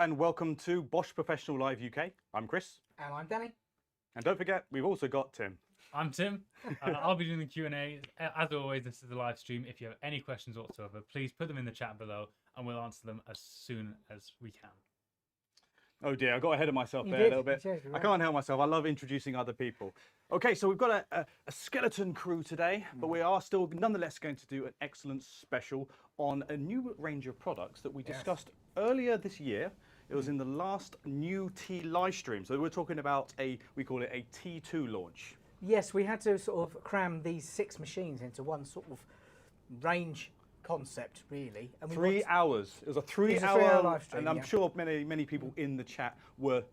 and welcome to Bosch Professional Live UK. I'm Chris. And I'm Danny. And don't forget, we've also got Tim. I'm Tim. I'll be doing the Q&A. As always, this is a live stream. If you have any questions whatsoever, please put them in the chat below and we'll answer them as soon as we can. Oh dear, I got ahead of myself there a little bit. Right. I can't help myself. I love introducing other people. Okay, so we've got a skeleton crew today, but we are still nonetheless going to do an excellent special on a new range of products that we discussed earlier this year. It was in the last new T live stream. So we're talking about we call it a T2 launch. Yes, we had to sort of cram these 6 machines into one sort of range concept, really. And 3 hours. It was a 3-hour live stream, and I'm sure many people in the chat were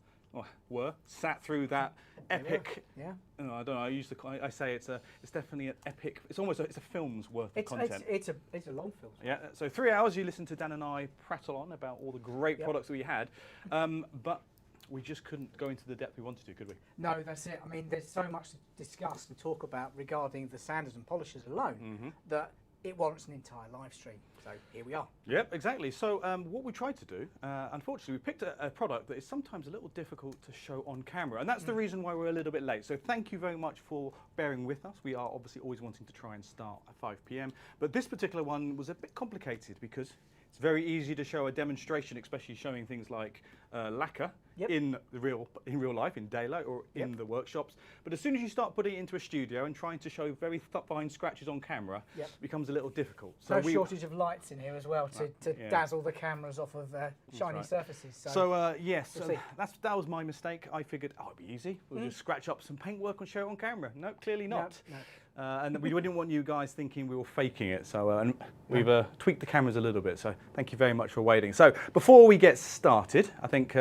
sat through that epic. Yeah. I don't know. I say it's definitely an epic. It's almost it's a film's worth of content. It's a long film. Yeah. So 3 hours. You listen to Dan and I prattle on about all the great products we had, but we just couldn't go into the depth we wanted to, could we? No, that's it. I mean, there's so much to discuss and talk about regarding the sanders and polishers alone that it warrants an entire live stream. So here we are. Yep, exactly. So what we tried to do, unfortunately, we picked a product that is sometimes a little difficult to show on camera, and that's the reason why we're a little bit late. So thank you very much for bearing with us. We are obviously always wanting to try and start at 5 p.m, but this particular one was a bit complicated because it's very easy to show a demonstration, especially showing things like lacquer in real life, in daylight or in the workshops. But as soon as you start putting it into a studio and trying to show very fine scratches on camera, it becomes a little difficult. So no shortage of lights in here as well to dazzle the cameras off of shiny surfaces. So, yes, that was my mistake. I figured, it'd be easy. We'll just scratch up some paintwork and show it on camera. No, clearly not. No. And we didn't want you guys thinking we were faking it, so and we've tweaked the cameras a little bit, so thank you very much for waiting. So before we get started, I think,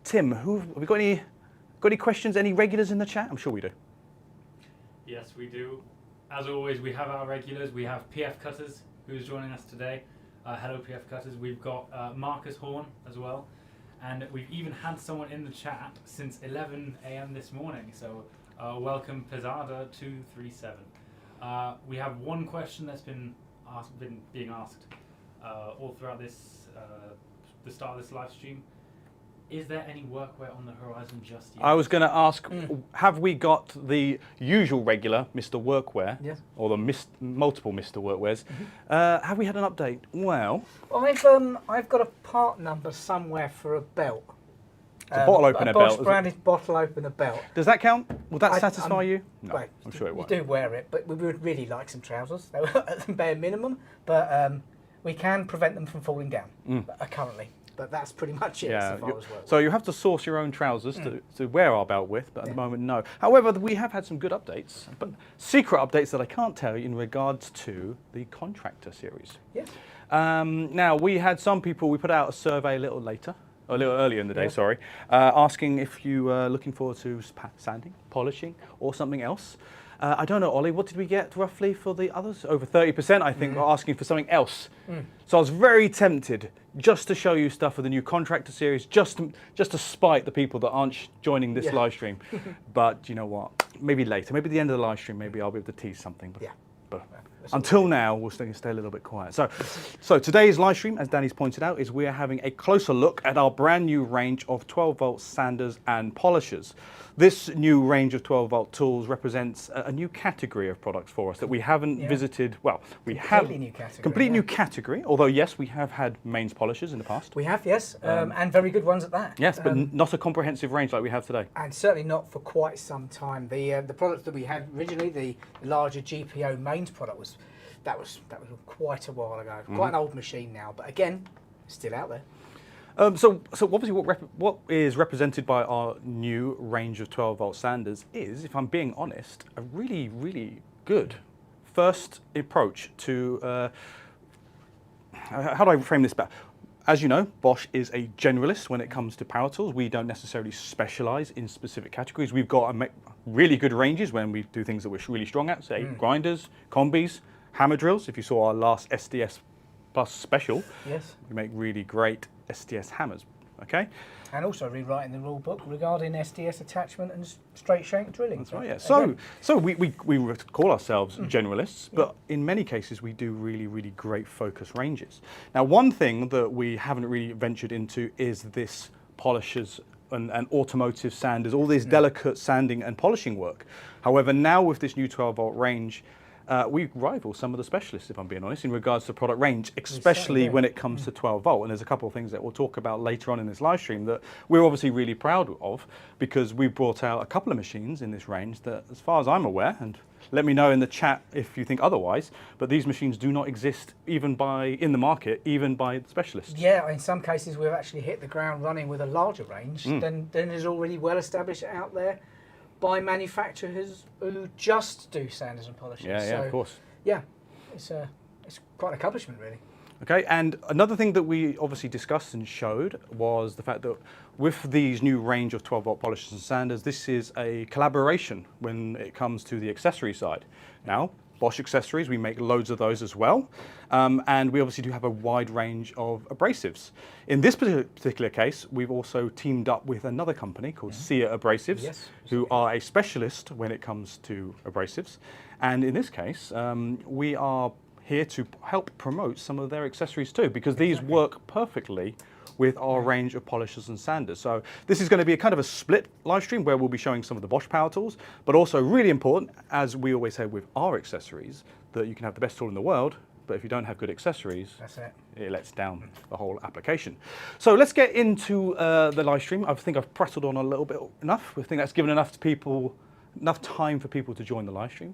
Tim, have we got any questions, any regulars in the chat? I'm sure we do. Yes, we do. As always, we have our regulars. We have PF Cutters, who's joining us today. Hello, PF Cutters. We've got Marcus Horn as well, and we've even had someone in the chat since 11 a.m. this morning, so welcome, Pizarda237. We have one question that's been being asked all throughout this the start of this live stream. Is there any workwear on the horizon just yet? I was going to ask, have we got the usual regular Mr. Workwear, or the multiple Mr. Workwears? Have we had an update? Well, I've got a part number somewhere for a belt. A bottle opener belt. Bosch branded bottle opener belt. Does that count? Will that satisfy you? No, well, I'm sure it won't. You do wear it, but we would really like some trousers. They were at the bare minimum, but we can prevent them from falling down currently. But that's pretty much it as far as work. So you have to source your own trousers to wear our belt with, but at the moment, no. However, we have had some good updates, but secret updates that I can't tell you in regards to the contractor series. Yes. Now, we had some people, we put out a survey a little earlier in the day, sorry, asking if you were looking forward to sanding, polishing, or something else. I don't know, Ollie, what did we get roughly for the others? Over 30%, I think, were asking for something else. So I was very tempted just to show you stuff for the new contractor series, just to spite the people that aren't joining this live stream. But you know what? Maybe later, maybe at the end of the live stream, maybe I'll be able to tease something. But until now, we'll stay a little bit quiet. So today's live stream, as Danny's pointed out, is we're having a closer look at our brand new range of 12-volt sanders and polishers. This new range of 12-volt tools represents a new category of products for us that we haven't visited. Well, we have completely new category. Although yes, we have had mains polishers in the past. We have, yes, and very good ones at that. Yes, but not a comprehensive range like we have today. And certainly not for quite some time. The products that we had originally, the larger GPO mains product was quite a while ago. Quite an old machine now, but again, still out there. So obviously what is represented by our new range of 12-volt sanders is, if I'm being honest, a really, really good first approach to, how do I frame this better? As you know, Bosch is a generalist when it comes to power tools. We don't necessarily specialize in specific categories. We've got really good ranges when we do things that we're really strong at, say grinders, combis, hammer drills. If you saw our last SDS Plus special, we make really great SDS hammers. Okay. And also rewriting the rule book regarding SDS attachment and straight shank drilling. That's right, yeah. Again, So we call ourselves generalists, but in many cases we do really, really great focus ranges. Now, one thing that we haven't really ventured into is this polishers and automotive sanders, all this delicate sanding and polishing work. However, now with this new 12-volt range, we rival some of the specialists, if I'm being honest, in regards to product range, especially when it comes to 12-volt. And there's a couple of things that we'll talk about later on in this live stream that we're obviously really proud of, because we brought out a couple of machines in this range that, as far as I'm aware, and let me know in the chat if you think otherwise, but these machines do not exist in the market, even by the specialists. Yeah, in some cases we've actually hit the ground running with a larger range than is already well established out there by manufacturers who just do sanders and polishers. Yeah, So, of course. yeah, it's quite an accomplishment, really. Okay, and another thing that we obviously discussed and showed was the fact that with these new range of 12-volt polishers and sanders, this is a collaboration when it comes to the accessory side. Now, Bosch accessories, we make loads of those as well, and we obviously do have a wide range of abrasives. In this particular case, we've also teamed up with another company called Sia Abrasives, who are a specialist when it comes to abrasives. And in this case, we are here to help promote some of their accessories too, because these work perfectly with our range of polishers and sanders. So this is going to be a kind of a split live stream where we'll be showing some of the Bosch power tools, but also really important, as we always say with our accessories, that you can have the best tool in the world, but if you don't have good accessories, it lets down the whole application. So let's get into the live stream. I think I've prattled on a little bit enough. I think that's given enough time for people to join the live stream.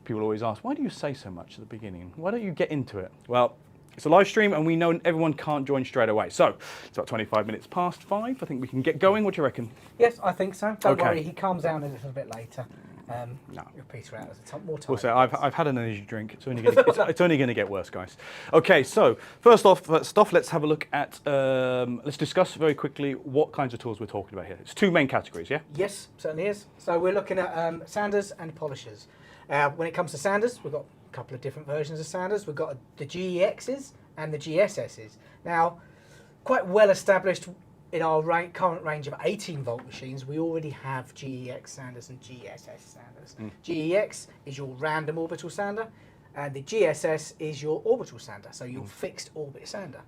People always ask, why do you say so much at the beginning? Why don't you get into it? Well, it's a live stream and we know everyone can't join straight away. So it's about 25 minutes past 5. I think we can get going. What do you reckon? Yes, I think so. Don't worry, he calms down a little bit later. No. You'll peter out as more time. We'll say, I've had an energy drink. It's only going to get worse, guys. Okay, so first off, let's have a look at, let's discuss very quickly what kinds of tools we're talking about here. It's two main categories, yeah? Yes, certainly is. So we're looking at sanders and polishers. When it comes to sanders, we've got a couple of different versions of sanders. We've got the GEXs and the GSSs. Now, quite well established in our current range of 18-volt machines, we already have GEX sanders and GSS sanders. GEX is your random orbital sander, and the GSS is your orbital sander, so your fixed orbit sander.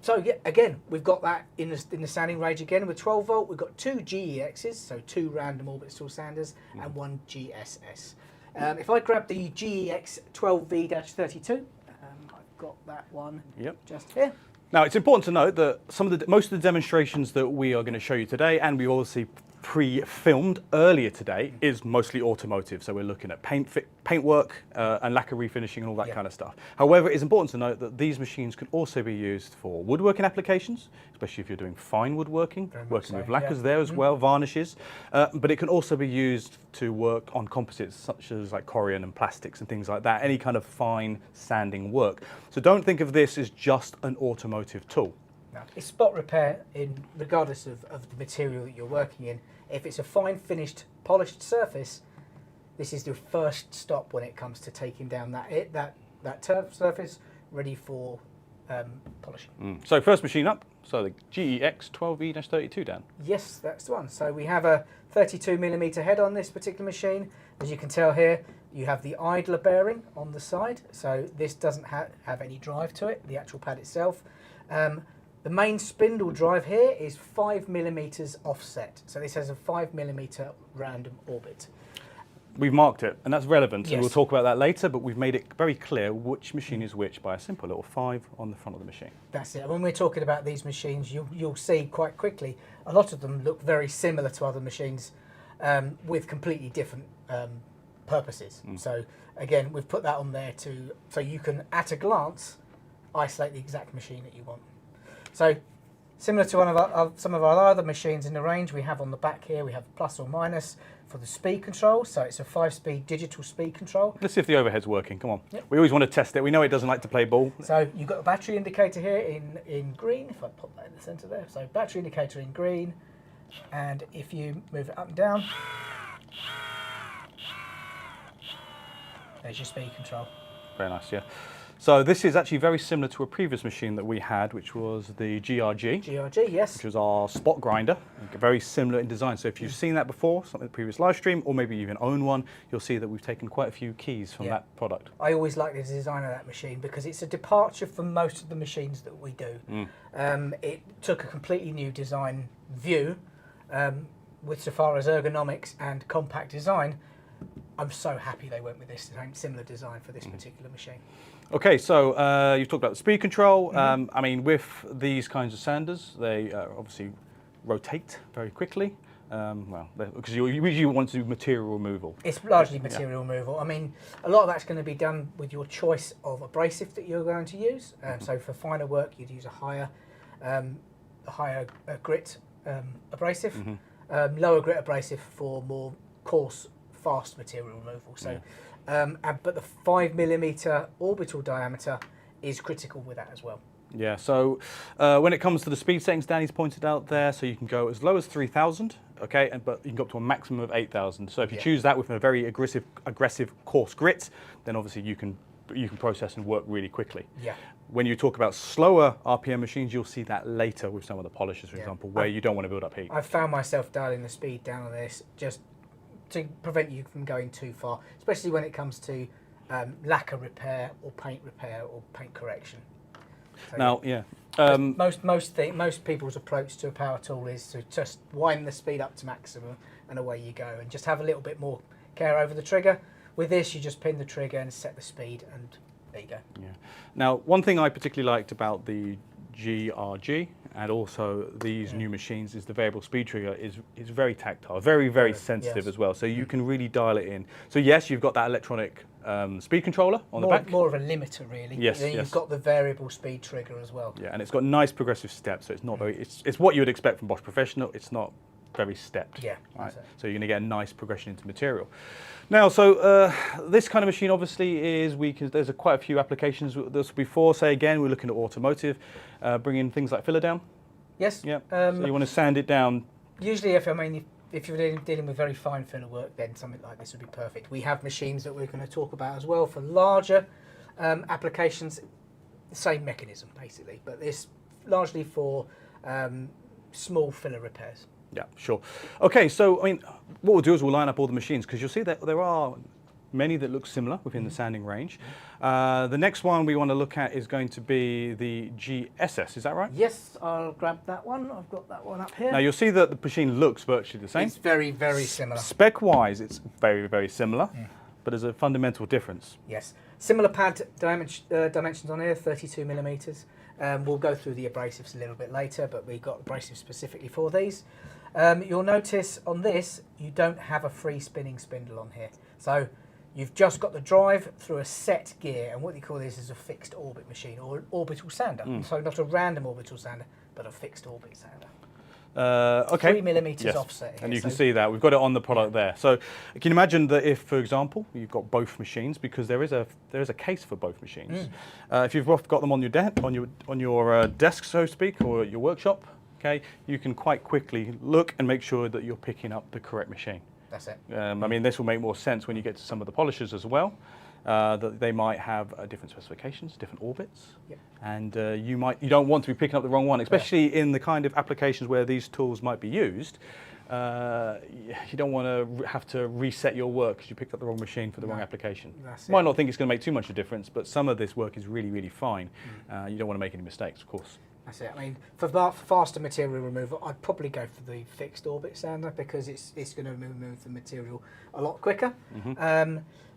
So yeah, again, we've got that in the sanding range again. With 12-volt, we've got two GEXs, so two random orbital sanders, and one GSS. If I grab the GEX 12V-32, I've got that one just here. Now, it's important to note that most of the demonstrations that we are going to show you today, and we obviously pre-filmed earlier today, is mostly automotive. So we're looking at paintwork and lacquer refinishing and all that kind of stuff. However, it's important to note that these machines can also be used for woodworking applications, especially if you're doing fine woodworking, working with lacquers there as well, varnishes. But it can also be used to work on composites such as like corian and plastics and things like that, any kind of fine sanding work. So don't think of this as just an automotive tool. No, it's spot repair regardless of the material that you're working in. If it's a fine finished polished surface, this is the first stop when it comes to taking down that turf surface ready for polishing. So first machine up, so the GEX 12V-32, Dan. Yes, that's the one. So we have a 32mm head on this particular machine. As you can tell here, you have the idler bearing on the side, so this doesn't have any drive to it, the actual pad itself. The main spindle drive here is 5mm offset, so this has a 5mm random orbit. We've marked it, and that's relevant, Yes. and we'll talk about that later, but we've made it very clear which machine is which by a simple little 5 on the front of the machine. That's it. When we're talking about these machines, you'll see quite quickly, a lot of them look very similar to other machines with completely different purposes. So again, we've put that on there so you can, at a glance, isolate the exact machine that you want. So, similar to some of our other machines in the range, we have on the back here, we have plus or minus for the speed control. So it's a 5-speed digital speed control. Let's see if the overhead's working, come on. Yep. We always want to test it. We know it doesn't like to play ball. So you've got a battery indicator here in green, if I pop that in the centre there. So battery indicator in green, and if you move it up and down, there's your speed control. Very nice, yeah. So this is actually very similar to a previous machine that we had, which was the GRG. GRG, yes. Which was our spot grinder, very similar in design. So if you've seen that before, something in the previous live stream, or maybe you even own one, you'll see that we've taken quite a few keys from that product. I always like the design of that machine because it's a departure from most of the machines that we do. It took a completely new design view with so far as ergonomics and compact design. I'm so happy they went with this similar design for this particular machine. Okay, so you've talked about the speed control. I mean, with these kinds of sanders, they obviously rotate very quickly. Well, because you usually want to do material removal. It's largely material removal. I mean, a lot of that's going to be done with your choice of abrasive that you're going to use. So for finer work, you'd use a higher grit abrasive, lower grit abrasive for more coarse, fast material removal. So, but the 5mm orbital diameter is critical with that as well. Yeah, so when it comes to the speed settings, Danny's pointed out there, so you can go as low as 3,000, okay, but you can go up to a maximum of 8,000. So if you choose that with a very aggressive coarse grit, then obviously you can process and work really quickly. Yeah. When you talk about slower RPM machines, you'll see that later with some of the polishers, for example, where you don't want to build up heat. I've found myself dialing the speed down on this just to prevent you from going too far, especially when it comes to lacquer repair or paint correction. So now, most people's approach to a power tool is to just wind the speed up to maximum and away you go, and just have a little bit more care over the trigger. With this, you just pin the trigger and set the speed, and there you go. Yeah. Now, one thing I particularly liked about the GRG and also these new machines is the variable speed trigger is very tactile, very sensitive as well. So you can really dial it in. So yes, you've got that electronic speed controller on the back. More of a limiter, really. Yes, then you've got the variable speed trigger as well. Yeah, and it's got nice progressive steps. So it's not very. It's what you would expect from Bosch Professional. It's not very stepped. Yeah. Right. So you're going to get a nice progression into material. Now, so this kind of machine obviously is there's quite a few applications. This before, say again, we're looking at automotive, bringing things like filler down. Yes. Yeah. So you want to sand it down. Usually, if you're dealing with very fine filler work, then something like this would be perfect. We have machines that we're going to talk about as well for larger applications. The same mechanism basically, but this largely for small filler repairs. Yeah, sure. Okay, so I mean, what we'll do is we'll line up all the machines because you'll see that there are many that look similar within the sanding range. The next one we want to look at is going to be the GSS, is that right? Yes, I'll grab that one. I've got that one up here. Now you'll see that the machine looks virtually the same. It's very similar. Spec-wise, it's very similar, but there's a fundamental difference. Yes, similar pad dimensions on here, 32mm. We'll go through the abrasives a little bit later, but we've got abrasives specifically for these. You'll notice on this, you don't have a free spinning spindle on here. So you've just got the drive through a set gear, and what you call this is a fixed orbit machine, or an orbital sander. So not a random orbital sander, but a fixed orbit sander. Okay. 3mm offset here, and you can see that we've got it on the product there. So you can imagine that if, for example, you've got both machines, because there is a case for both machines. If you've both got them on your desk, so to speak, or your workshop, okay, you can quite quickly look and make sure that you're picking up the correct machine. That's it. I mean, this will make more sense when you get to some of the polishers as well. That they might have different specifications, different orbits, and you don't want to be picking up the wrong one, especially in the kind of applications where these tools might be used. You don't want to have to reset your work because you picked up the wrong machine for the wrong application. You might not think it's going to make too much of a difference, but some of this work is really fine. You don't want to make any mistakes, of course. That's it. I mean, for faster material removal, I'd probably go for the fixed orbit sander because it's going to remove the material a lot quicker.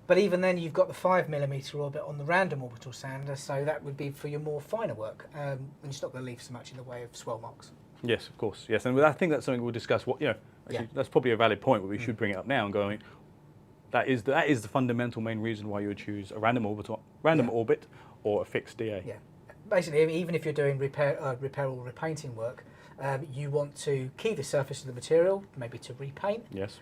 But even then, you've got the 5mm orbit on the random orbital sander, so that would be for your more finer work, and it's not going to leave so much in the way of swell marks. Yes, of course. Yes, and I think that's something we'll discuss. That's probably a valid point, but we should bring it up now and going. That is the fundamental main reason why you would choose a random orbit or a fixed DA. Yeah, basically, even if you're doing repair or repainting work, you want to key the surface of the material, maybe to repaint. Yes.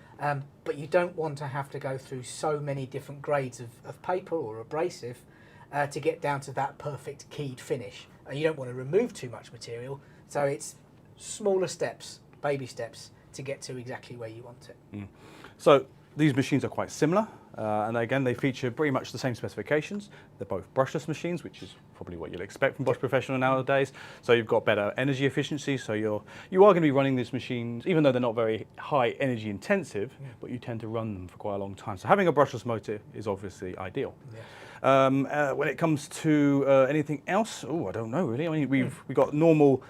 But you don't want to have to go through so many different grades of paper or abrasive to get down to that perfect keyed finish. You don't want to remove too much material, so it's smaller steps, baby steps, to get to exactly where you want it. So These machines are quite similar, and again, they feature pretty much the same specifications. They're both brushless machines, which is probably what you'll expect from Bosch Professional nowadays. So you've got better energy efficiency, so you are going to be running these machines, even though they're not very high energy intensive, but you tend to run them for quite a long time. So having a brushless motor is obviously ideal. Yeah. When it comes to anything else, I don't know really. I mean, we've got normal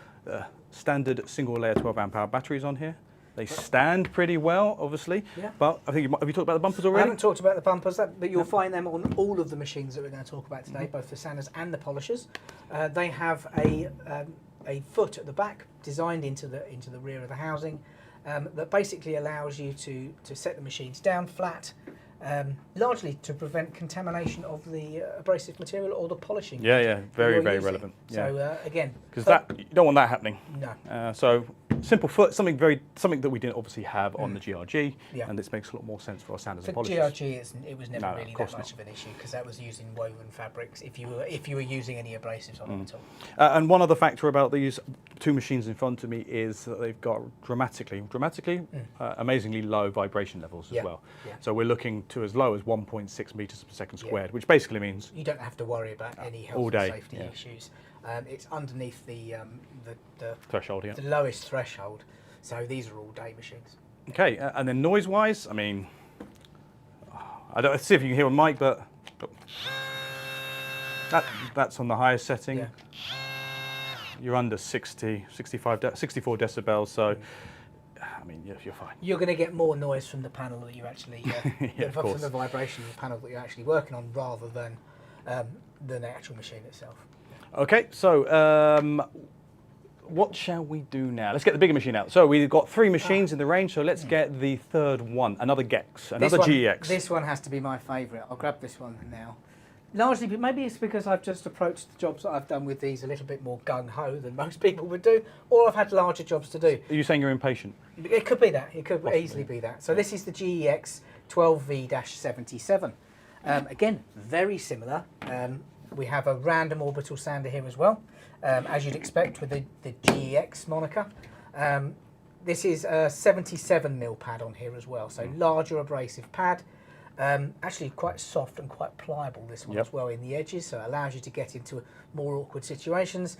standard single layer 12 amp hour batteries on here. They stand pretty well, obviously, but I think have you talked about the bumpers already? I haven't talked about the bumpers, but you'll find them on all of the machines that we're going to talk about today, both the sanders and the polishers. They have a foot at the back designed into the rear of the housing that basically allows you to set the machines down flat, largely to prevent contamination of the abrasive material or the polishing. Yeah, very relevant. So again, because you don't want that happening. No. So simple foot, something that we didn't obviously have on the GRG, and this makes a lot more sense for our sanders and polishers. For GRG, it was never really that much of an issue because that was using woven fabrics. If you were using any abrasives on it at all. And one other factor about these two machines in front of me is that they've got dramatically, amazingly low vibration levels as well. Yeah. So we're looking to as low as 1.6 meters per second squared, which basically means you don't have to worry about any health and safety issues. It's underneath the threshold, the lowest threshold. So these are all day machines. Okay, and then noise-wise, I mean, let's see if you can hear a mic, but that's on the highest setting. Yeah. You're under 64 decibels, so I mean, you're fine. You're going to get more noise from the panel that you actually, from the vibration of the panel that you're actually working on, rather than the actual machine itself. Okay, so what shall we do now? Let's get the bigger machine out. So we've got 3 machines in the range, so let's get the third one, another GEX, another GEX. This one has to be my favourite. I'll grab this one now. Largely, but maybe it's because I've just approached the jobs that I've done with these a little bit more gung-ho than most people would do, or I've had larger jobs to do. Are you saying you're impatient? It could be that. It could easily be that. So this is the GEX 12V-77. Again, very similar. We have a random orbital sander here as well, as you'd expect with the GEX moniker. This is a 77mm pad on here as well, so larger abrasive pad. Actually quite soft and quite pliable, this one as well in the edges, so it allows you to get into more awkward situations.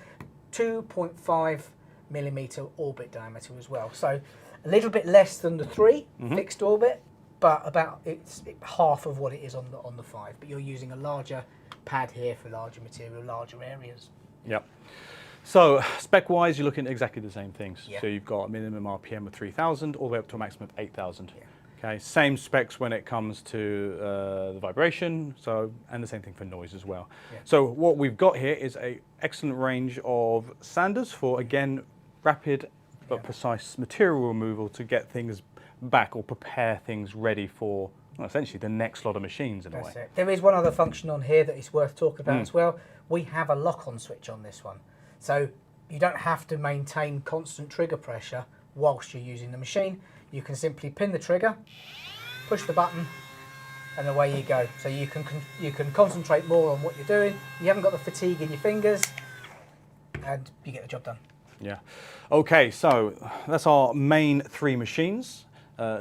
2.5mm orbit diameter as well, so a little bit less than the 3 fixed orbit, but it's half of what it is on the 5. But you're using a larger pad here for larger material, larger areas. Yep. So spec-wise, you're looking at exactly the same things. Yeah. So you've got a minimum RPM of 3,000 all the way up to a maximum of 8,000. Yeah. Okay, same specs when it comes to the vibration, and the same thing for noise as well. Yeah. So what we've got here is an excellent range of sanders for, again, rapid but precise material removal to get things back or prepare things ready for, well, essentially the next lot of machines in a way. That's it. There is one other function on here that is worth talking about as well. We have a lock-on switch on this one. So you don't have to maintain constant trigger pressure whilst you're using the machine. You can simply pin the trigger, push the button, and away you go. So you can concentrate more on what you're doing. You haven't got the fatigue in your fingers, and you get the job done. Yeah. Okay, so that's our main 3 machines.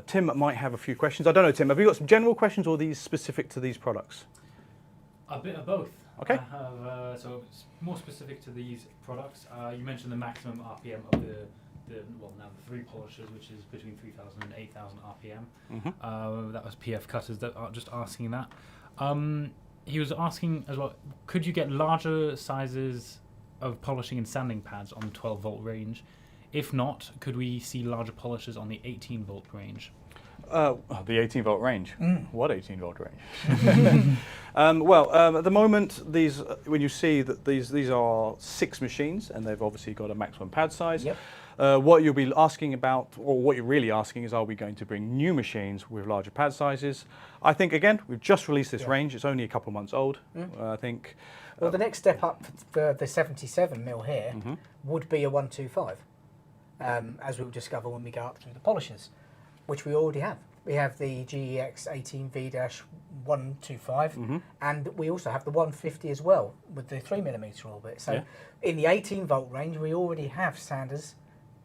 Tim might have a few questions. I don't know, Tim, have you got some general questions or are these specific to these products? A bit of both. Okay. I have, so it's more specific to these products. You mentioned the maximum RPM of the 3 polishers, which is between 3,000 and 8,000 RPM. That was PF Cutters that are just asking that. He was asking as well, could you get larger sizes of polishing and sanding pads on the 12-volt range? If not, could we see larger polishers on the 18-volt range? The 18-volt range. What 18-volt range? At the moment, when you see that these are 6 machines, and they've obviously got a maximum pad size. Yep. What you'll be asking about, or what you're really asking, is are we going to bring new machines with larger pad sizes? I think, again, we've just released this range. It's only a couple of months old, I think. Well, the next step up for the 77mm here would be a 125, as we'll discover when we go up through the polishers, which we already have. We have the GEX 18V-125, and we also have the 150 as well, with the 3mm orbit. So in the 18-volt range, we already have sanders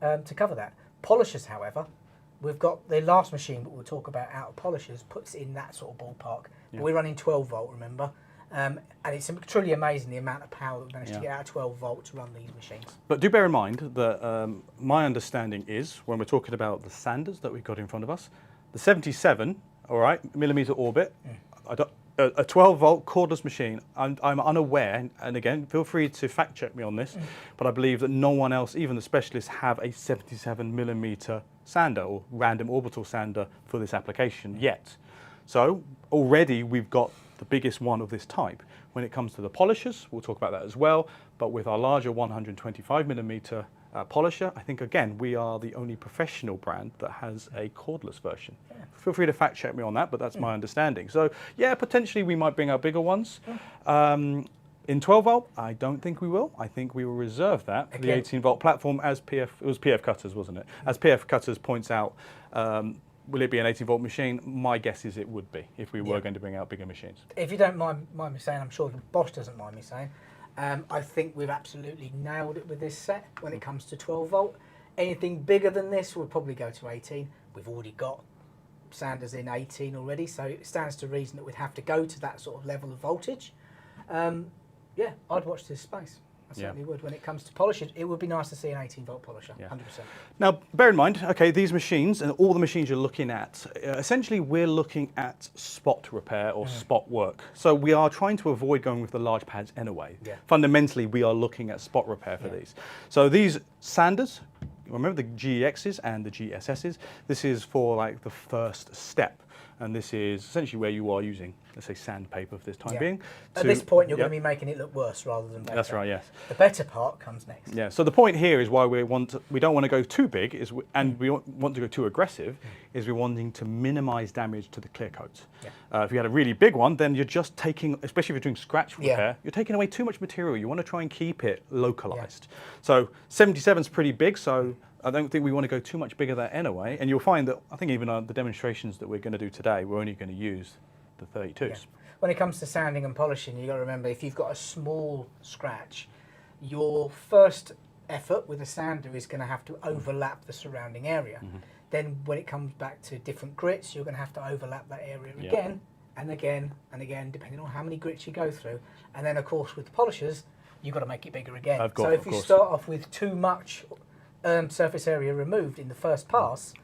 to cover that. Polishers, however, we've got the last machine that we'll talk about out of polishers puts it in that sort of ballpark. Yeah. But we're running 12 volt, remember? And it's truly amazing the amount of power that we managed to get out of 12 volt to run these machines. But do bear in mind that my understanding is, when we're talking about the sanders that we've got in front of us, the 77, all right, millimeter orbit, a 12 volt cordless machine, I'm unaware, and again, feel free to fact check me on this, but I believe that no one else, even the specialists, have a 77 millimeter sander or random orbital sander for this application yet. So already we've got the biggest one of this type. When it comes to the polishers, we'll talk about that as well, but with our larger 125 millimeter polisher, I think again we are the only professional brand that has a cordless version. Yeah. Feel free to fact check me on that, but that's my understanding. So yeah, potentially we might bring out bigger ones. In 12 volt, I don't think we will. I think we will reserve that for the 18 volt platform as it was PF Cutters, wasn't it? As PF Cutters points out, will it be an 18 volt machine? My guess is it would be if we were going to bring out bigger machines. If you don't mind me saying, I'm sure Bosch doesn't mind me saying, I think we've absolutely nailed it with this set when it comes to 12 volt. Anything bigger than this, we'll probably go to 18. We've already got sanders in 18 already, so it stands to reason that we'd have to go to that sort of level of voltage. Yeah, I'd watch this space. I certainly would. When it comes to polishing, it would be nice to see an 18 volt polisher, 100%. Now, bear in mind, okay, these machines and all the machines you're looking at, essentially we're looking at spot repair or spot work. So we are trying to avoid going with the large pads anyway. Yeah. Fundamentally, we are looking at spot repair for these. So these sanders, remember the GEXs and the GSSs, this is for like the first step. And this is essentially where you are using, let's say, sandpaper for this time being. At this point, you're going to be making it look worse rather than better. That's right, yes. The better part comes next. Yeah, so the point here is why we don't want to go too big, and we want to go too aggressive, is we're wanting to minimize damage to the clear coat. If you had a really big one, then you're just taking, especially if you're doing scratch repair, you're taking away too much material. You want to try and keep it localized. So 77 is pretty big, so I don't think we want to go too much bigger there anyway. And you'll find that, I think even the demonstrations that we're going to do today, we're only going to use the 32s. Yeah. When it comes to sanding and polishing, you've got to remember, if you've got a small scratch, your first effort with a sander is going to have to overlap the surrounding area. Then when it comes back to different grits, you're going to have to overlap that area again and again and again, depending on how many grits you go through. And then, of course, with the polishers, you've got to make it bigger again. So if you start off with too much surface area removed in the first pass,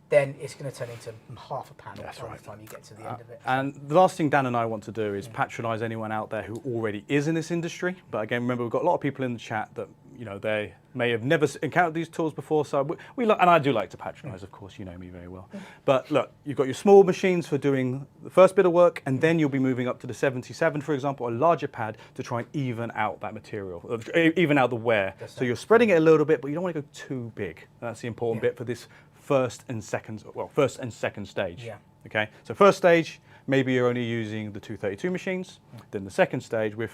then it's going to turn into half a panel by the time you get to the end of it. And the last thing Dan and I want to do is patronise anyone out there who already is in this industry. But again, remember, we've got a lot of people in the chat that, you know, they may have never encountered these tools before. So and I do like to patronise, of course, you know me very well. But look, you've got your small machines for doing the first bit of work, and then you'll be moving up to the 77, for example, a larger pad to try and even out that material, even out the wear. So you're spreading it a little bit, but you don't want to go too big. That's the important bit for this first and second stage. Okay, so first stage, maybe you're only using the 232 machines. Then the second stage with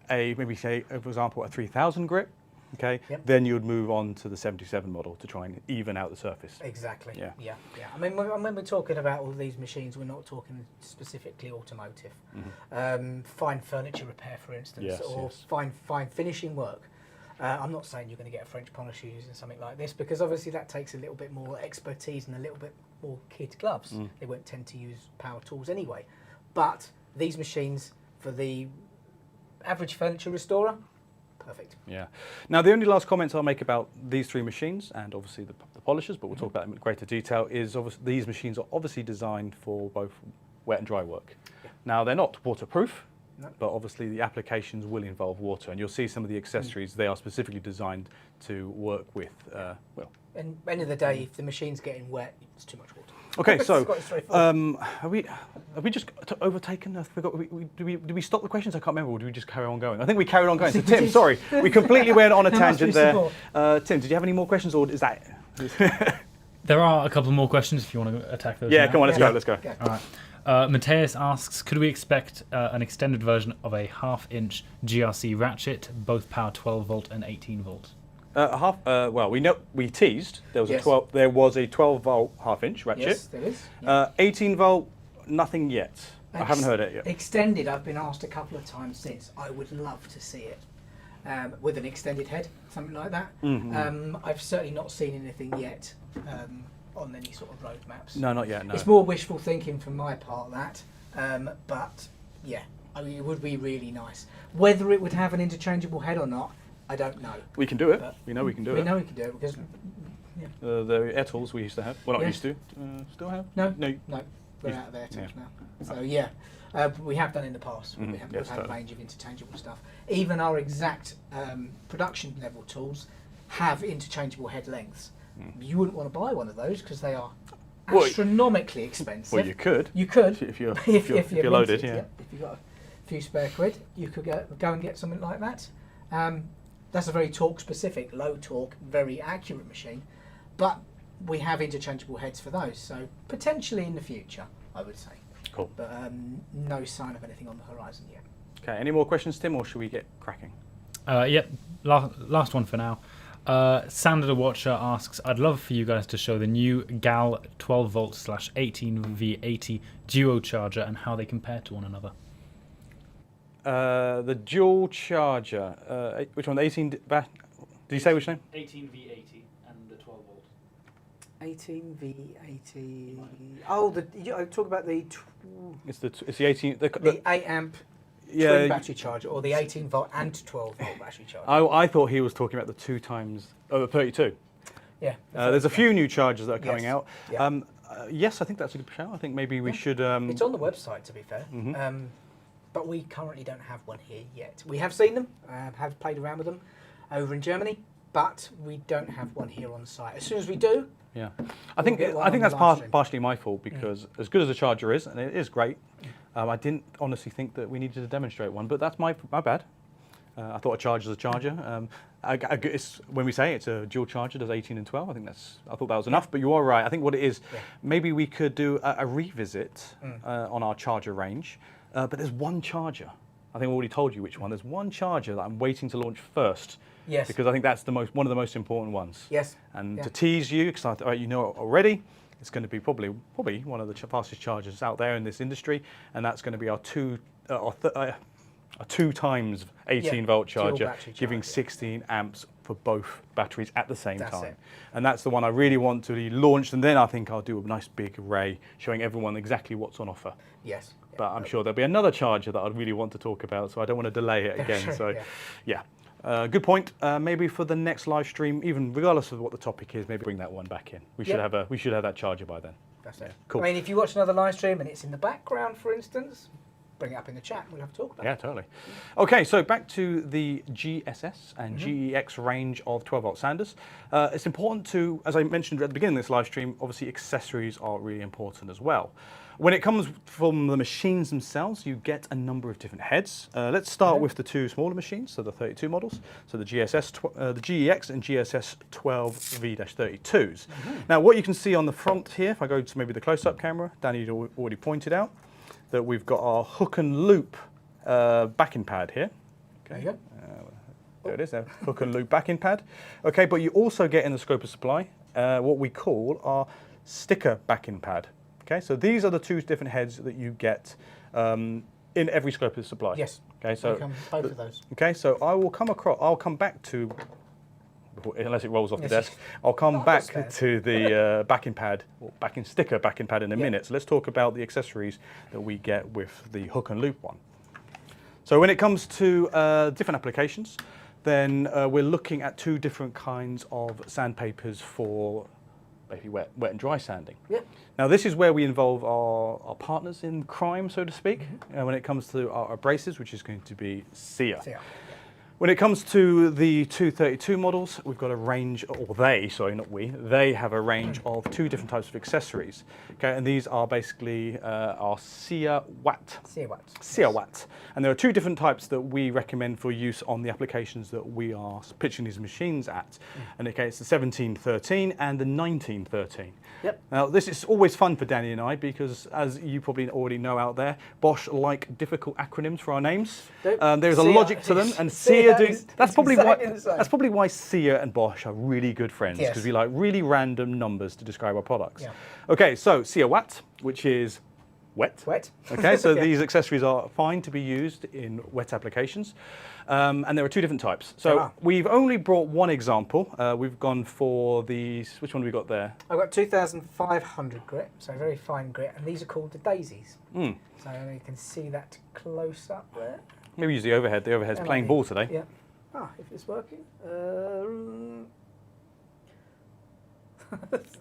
maybe say, for example, a 3000 grit. Okay, then you would move on to the 77 model to try and even out the surface. Exactly. Yeah. I mean, when we're talking about all these machines, we're not talking specifically automotive. Fine furniture repair, for instance, or fine finishing work. I'm not saying you're going to get a French polisher using something like this, because obviously that takes a little bit more expertise and a little bit more kid gloves. They won't tend to use power tools anyway. But these machines, for the average furniture restorer, perfect. Yeah. Now, the only last comments I'll make about these three machines, and obviously the polishers, but we'll talk about them in greater detail, is obviously these machines are obviously designed for both wet and dry work. Now, they're not waterproof. No. But obviously the applications will involve water, and you'll see some of the accessories, they are specifically designed to work with, well. And at the end of the day, if the machine's getting wet, it's too much water. Okay, so have we just overtaken? I forgot. Did we stop the questions? I can't remember. Or did we just carry on going? I think we carried on going. So Tim, sorry, we completely went on a tangent there. Tim, did you have any more questions, or is that? There are a couple more questions if you want to attack those. Yeah, come on, let's go. All right. Mateus asks, could we expect an extended version of a half-inch GRC ratchet, both power 12 volt and 18 volt? Well, we teased there was a 12 volt half-inch ratchet. Yes, there is. 18 volt, nothing yet. I haven't heard it yet. Extended, I've been asked a couple of times since. I would love to see it with an extended head, something like that. I've certainly not seen anything yet on any sort of roadmaps. No, not yet. No. It's more wishful thinking from my part, that. But yeah, I mean, it would be really nice. Whether it would have an interchangeable head or not, I don't know. We can do it. But We know we can do it. We know we can do it because The air tools we used to have. Well, not Yeah. used to. Still have? no, No. we're out of their tools now. So yeah, we have done in the past. Mhm, We've had yes, a totally. range of interchangeable stuff. Even our exact production level tools have interchangeable head lengths. You wouldn't want to buy one of those because they are Well, astronomically expensive. Well, you could. You could If you're, if if you're you're loaded, minted, yeah. If you've got a few spare quid, you could go and get something like that. That's a very torque specific, low torque, very accurate machine. But we have interchangeable heads for those, so potentially in the future, I would say. Cool. But no sign of anything on the horizon yet. Okay, any more questions, Tim, or should we get cracking? Yep, last one for now. Sander the Watcher asks, I'd love for you guys to show the new GAL 12V / 18V80 duo charger and how they compare to one another. The dual charger. Which one? The 18. Did you say which name? 18V80 and the 12V. 18V80. Oh, I talk about the It's the 18. the 8 amp Yeah, twin battery charger, or the 18 volt and 12 volt battery charger. I thought he was talking about the 2 times 32. Yeah. There's a few new chargers that are coming Yes. out. Yeah. Yes, I think that's a good shout. I think maybe we should. It's on the website, to be fair. But we currently don't have one here yet. We have seen them, have played around with them over in Germany, but we don't have one here on site. As soon as we do, Yeah, I think get one I on think the that's live stream. partially my fault because as good as the charger is, and it is great, I didn't honestly think that we needed to demonstrate one. But that's my bad. I thought a charger is a charger. When we say it's a dual charger, does 18 and 12. I thought that was enough. But you are right. I think what it is, maybe we could do a revisit on our charger range. But there's one charger. I think I already told you which one. There's one charger that I'm waiting to launch first. Yes. Because I think that's one of the most important ones. yes. And Yeah. to tease you, because you know it already, it's going to be probably one of the fastest chargers out there in this industry, and that's going to be our 2 times 18 volt dual charger, battery giving charger. 16 amps for both batteries at the same That's time. it. And that's the one I really want to be launched, and then I think I'll do a nice big array showing everyone exactly what's on offer. Yes. But I'm sure there'll be another charger that I'd really want to talk about, so I don't want to delay it again. Sure, So, yeah. yeah. Good point. Maybe for the next live stream, even regardless of what the topic is, maybe bring that one back in. We should have that charger by then. That's it. Cool. I mean, if you watch another live stream and it's in the background, for instance, bring it up in the chat. We'll have to talk about Yeah, it. totally. Okay, so back to the GSS and GEX range of 12 volt Sanders. It's important to, as I mentioned at the beginning of this live stream, obviously accessories are really important as well. When it comes from the machines themselves, you get a number of different heads. Let's start with the 2 smaller machines, so the 32 models, so the the GEX and GSS 12V-32s. Now, what you can see on the front here, if I go to maybe the close-up camera, Danny already pointed out that we've got our hook and loop backing pad here. There you go. There it is, a hook and loop backing pad. Okay, but you also get in the scope of supply what we call our sticker backing pad. Okay, so these are the 2 different heads that you get in every scope of supply. Yes. Okay, so Both of those. okay, so I'll come back to, unless it rolls off the Yes. desk, I'll come Not back upstairs. to the backing pad, or backing sticker backing pad in a minute. So let's talk about the accessories that we get with the hook and loop one. So when it comes to different applications, then we're looking at 2 different kinds of sandpapers for basically wet and dry sanding. Yeah. Now this is where we involve our partners in crime, so to speak, when it comes to our abrasives, which is going to be SIA. So, yeah. When it comes to the 232 models, we've got a range, or they have a range of 2 different types of accessories. Okay, and these are basically our SIA Watt. SIA Watt. And there are 2 different types that we recommend for use on the applications that we are pitching these machines at. And okay, it's the 1713 and the 1913. Yep. Now, this is always fun for Danny and I because, as you probably already know out there, Bosch like difficult acronyms for our names. There's a SIA logic to them, and SIA do. That's probably why SIA and Bosch are really good friends, because we like really random numbers to describe our products. Yeah. Okay, so SIA Watt, which is wet. Wet. Okay, so Yeah. these accessories are fine to be used in wet applications. And there are two different types. There So are. we've only brought one example. We've gone for these, which one have we got there? I've got 2,500 grit, so very fine grit, and these are called the daisies. Mm. So you can see that close up there. Maybe use the overhead. The overhead's That playing might be- ball today. Yeah. Ah, if it's working.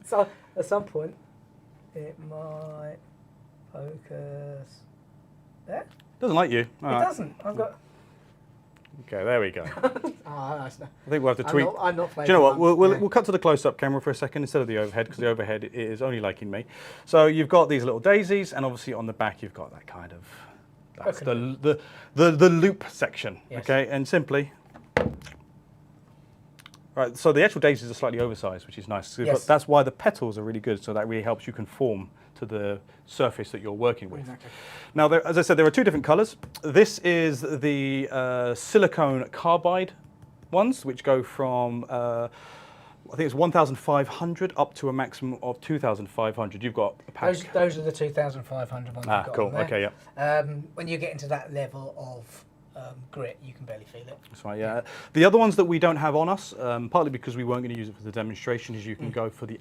So at some point, it might focus. There. Doesn't like you. All It right. doesn't. I've got. Okay, there we go. I think we'll have to tweak. I'm not Do playing. you know what? the drums, yeah. We'll cut to the close-up camera for a second instead of the overhead, because the overhead is only liking me. So you've got these little daisies, and obviously on the back you've got that kind of, that's Okay. the loop section. Yes. Okay, and simply. Right, so the actual daisies are slightly oversized, which is nice. So Yes. that's why the petals are really good. So that really helps you conform to the surface that you're working with. Exactly. Now, as I said, there are two different colours. This is the silicone carbide ones, which go from, I think it's 1,500 up to a maximum of 2,500. You've got a pack. Those are the 2,500 ones. Ah, I've got cool. on there. Okay, yeah. When you get into that level of grit, you can barely feel it. That's right, yeah. The other ones that we don't have on us, partly because we weren't going to use it for the demonstration, is you can go for the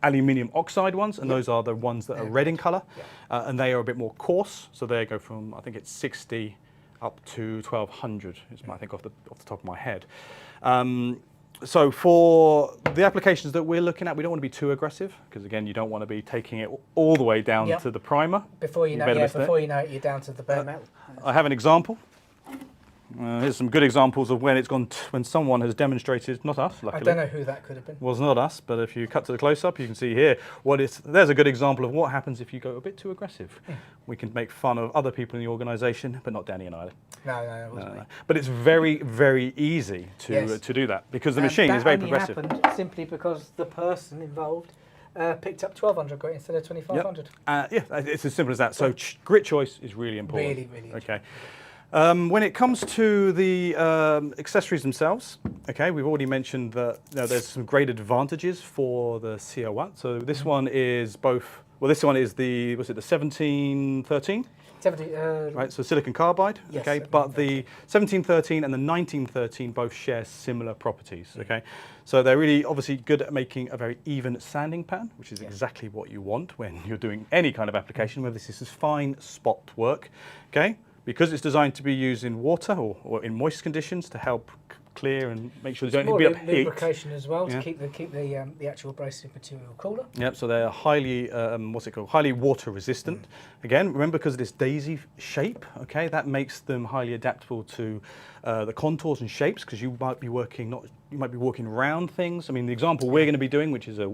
aluminium oxide ones, and those are the ones that are red in colour, and they are a bit more coarse. So they go from, I think it's 60 up to 1,200, is I think off the top of my head. So for the applications that we're looking at, we don't want to be too aggressive, because again, you don't want to be taking it all the way down to the primer. Before you know, it, you're down to the bare metal. I have an example. Here's some good examples of when it's gone, when someone has demonstrated, not us, luckily. I don't know who that could have been. Was not us, but if you cut to the close-up, you can see here there's a good example of what happens if you go a bit too aggressive. We can make fun of other people in the organisation, but not Danny and I. No, it wasn't me. But it's very, very easy to do that, because the machine is very progressive. That only happened simply because the person involved picked up 1,200 grit instead of 2,500. Yeah, it's as simple as that. So grit choice is really important. Really, really okay. When it comes to the accessories themselves, okay, we've already mentioned that there's some great advantages for the CO1. So this one is both. Well, this one is the 1713? 70. Right, so silicon carbide. Yes, okay, but the 1713 and the 1913 both share similar properties. Okay, so they're really obviously good at making a very even sanding pattern, which is exactly what you want when you're doing any kind of application, whether this is fine spot work. Okay. Because it's designed to be used in water or in moist conditions to help clear and make sure they don't be up heat. Lubrication as well to keep the actual abrasive material cooler. Yep. So they're highly highly water resistant. Again, remember, because of this daisy shape. Okay, that makes them highly adaptable to the contours and shapes, because you might be working around things. I mean, the example we're going to be doing, which is a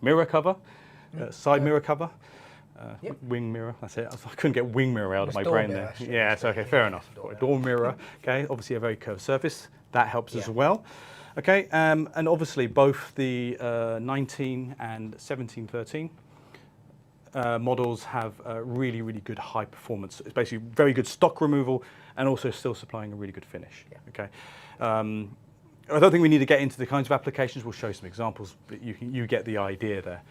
mirror cover, side mirror cover. Wing mirror, that's it. I couldn't get wing mirror out of my brain there. Yeah, it's okay, fair enough. Door mirror, okay, obviously a very curved surface. That helps as well. Okay, and obviously both the 19 and 1713 models have really, really good high performance. It's basically very good stock removal and also still supplying a really good finish. Okay. I don't think we need to get into the kinds of applications. We'll show you some examples, but you get the idea there.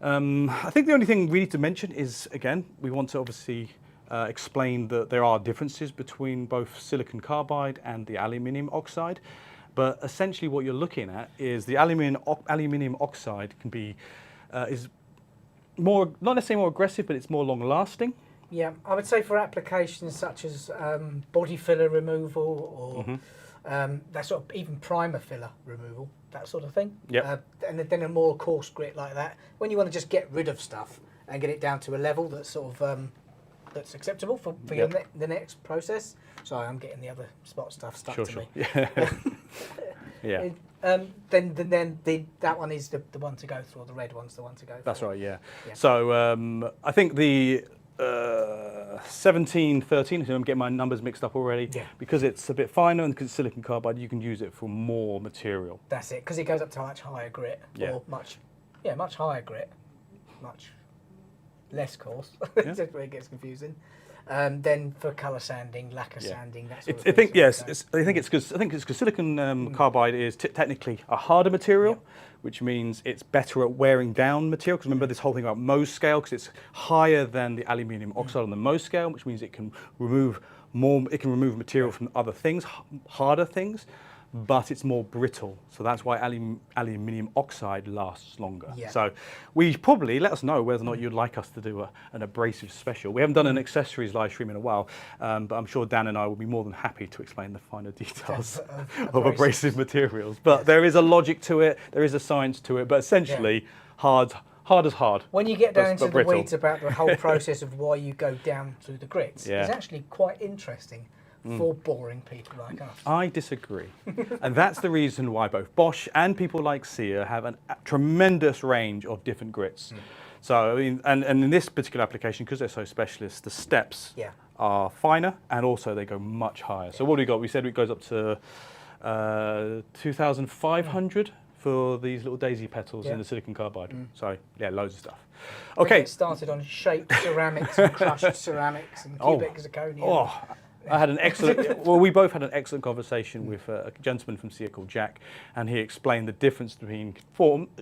I think the only thing we need to mention is, again, we want to obviously explain that there are differences between both silicon carbide and the aluminium oxide. But essentially what you're looking at is the aluminium oxide can be, is more, not necessarily more aggressive, but it's more long lasting. Yeah, I would say for applications such as body filler removal or that sort of even primer filler removal, that sort of thing. Yeah. And then a more coarse grit like that, when you want to just get rid of stuff and get it down to a level that's sort of that's acceptable for the next process. Sorry, I'm getting the other spot stuff stuck to me. Yeah. Then that one is the one to go through, or the red one's the one to go through. That's right, yeah. So I think the 1713, so I'm getting my numbers mixed up already, because it's a bit finer and because it's silicon carbide, you can use it for more material. That's it, because it goes up to much higher grit, or much higher grit, much less coarse. That's where it gets confusing. Then for colour sanding, lacquer sanding, that sort of I thing. think I think it's because silicon carbide is technically a harder material, which means it's better at wearing down material. Because remember this whole thing about Mohs scale, because it's higher than the aluminium oxide on the Mohs scale, which means it can remove more. It can remove material from other things, harder things. But it's more brittle, so that's why aluminium oxide lasts longer. Yeah. So we probably, let us know whether or not you'd like us to do an abrasive special. We haven't done an accessories live stream in a while, but I'm sure Dan and I will be more than happy to explain the finer details of abrasive materials. But there is a logic to it, there is a science to it, but essentially hard as hard. When you get down into the brittle. weeds about the whole process of why you go down through the grits, it's actually quite interesting. For boring people like us. I disagree. And that's the reason why both Bosch and people like Sear have a tremendous range of different grits. So, I mean, and in this particular application, because they're so specialist, the steps are finer and also they go much higher. So what do we got? We said it goes up to 2,500 for these little daisy petals in the silicon carbide. So, yeah, loads of stuff. Okay. It started on shaped ceramics and crushed ceramics and cubic zirconia. Oh. I had an excellent, well, we both had an excellent conversation with a gentleman from Sear called Jack, and he explained the difference between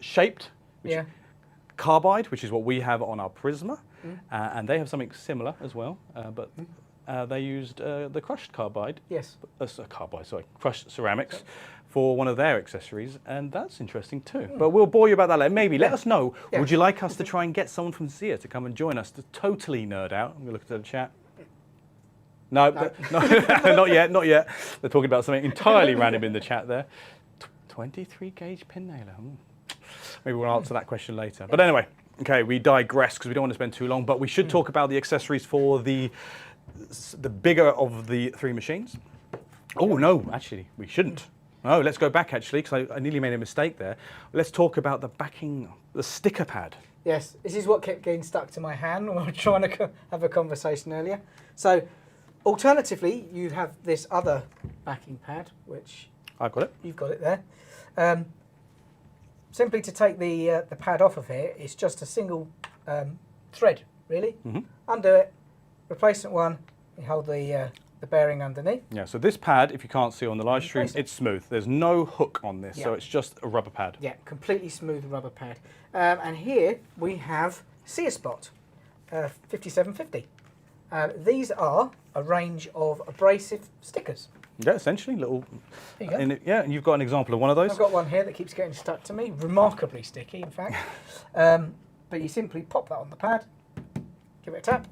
shaped, carbide, which is what we have on our Prisma, and they have something similar as well, but they used the crushed carbide, crushed ceramics for one of their accessories, and that's interesting too. But we'll bore you about that later. Maybe let us know, would you like us to try and get someone from Sear to come and join us to totally nerd out? I'm going to look at the chat. No, not yet, not yet. They're talking about something entirely random in the chat there. 23 gauge pin nailer. Maybe we'll answer that question later. But anyway, okay, we digress because we don't want to spend too long, but we should talk about the accessories for the bigger of the three machines. Oh, no, actually, we shouldn't. No, let's go back actually, because I nearly made a mistake there. Let's talk about the backing, the sticker pad. Yes, this is what kept getting stuck to my hand when we were trying to have a conversation earlier. So, alternatively, you have this other backing pad, which I've got it. You've got it there. Simply to take the pad off of here, it's just a single thread, really. Undo it, replacement one. You hold the bearing underneath. Yeah. So this pad, if you can't see on the live stream, it's smooth. There's no hook on this, so it's just a rubber pad. Yeah, completely smooth rubber pad. And here we have Sear Spot 5750. These are a range of abrasive stickers. Yeah, essentially, little. There you go. Yeah, and you've got an example of one of those. I've got one here that keeps getting stuck to me, remarkably sticky, in fact. But you simply pop that on the pad, give it a tap,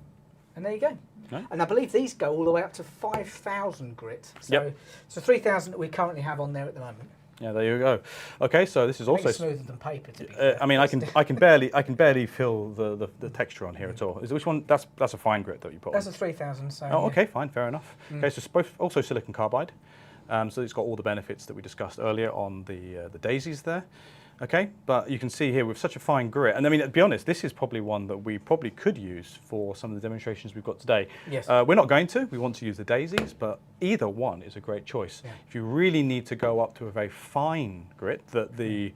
and there you go. Okay. And I believe these go all the way up to 5,000 grit. So, so 3,000 that we currently have on there at the moment. Yeah, there you go. Okay, so this is also smoother than paper. To be fair. I mean, I can barely feel the texture on here at all. Is which one? That's a fine grit that you put. That's on. a 3,000. So. Oh, okay, fine, fair enough. Okay, so it's both also silicon carbide. So it's got all the benefits that we discussed earlier on the daisies there. Okay, but you can see here with such a fine grit, and I mean, to be honest, this is probably one that we probably could use for some of the demonstrations we've got today. Yes. We're not going to, we want to use the daisies, but either one is a great choice. Yeah. If you really need to go up to a very fine grit that the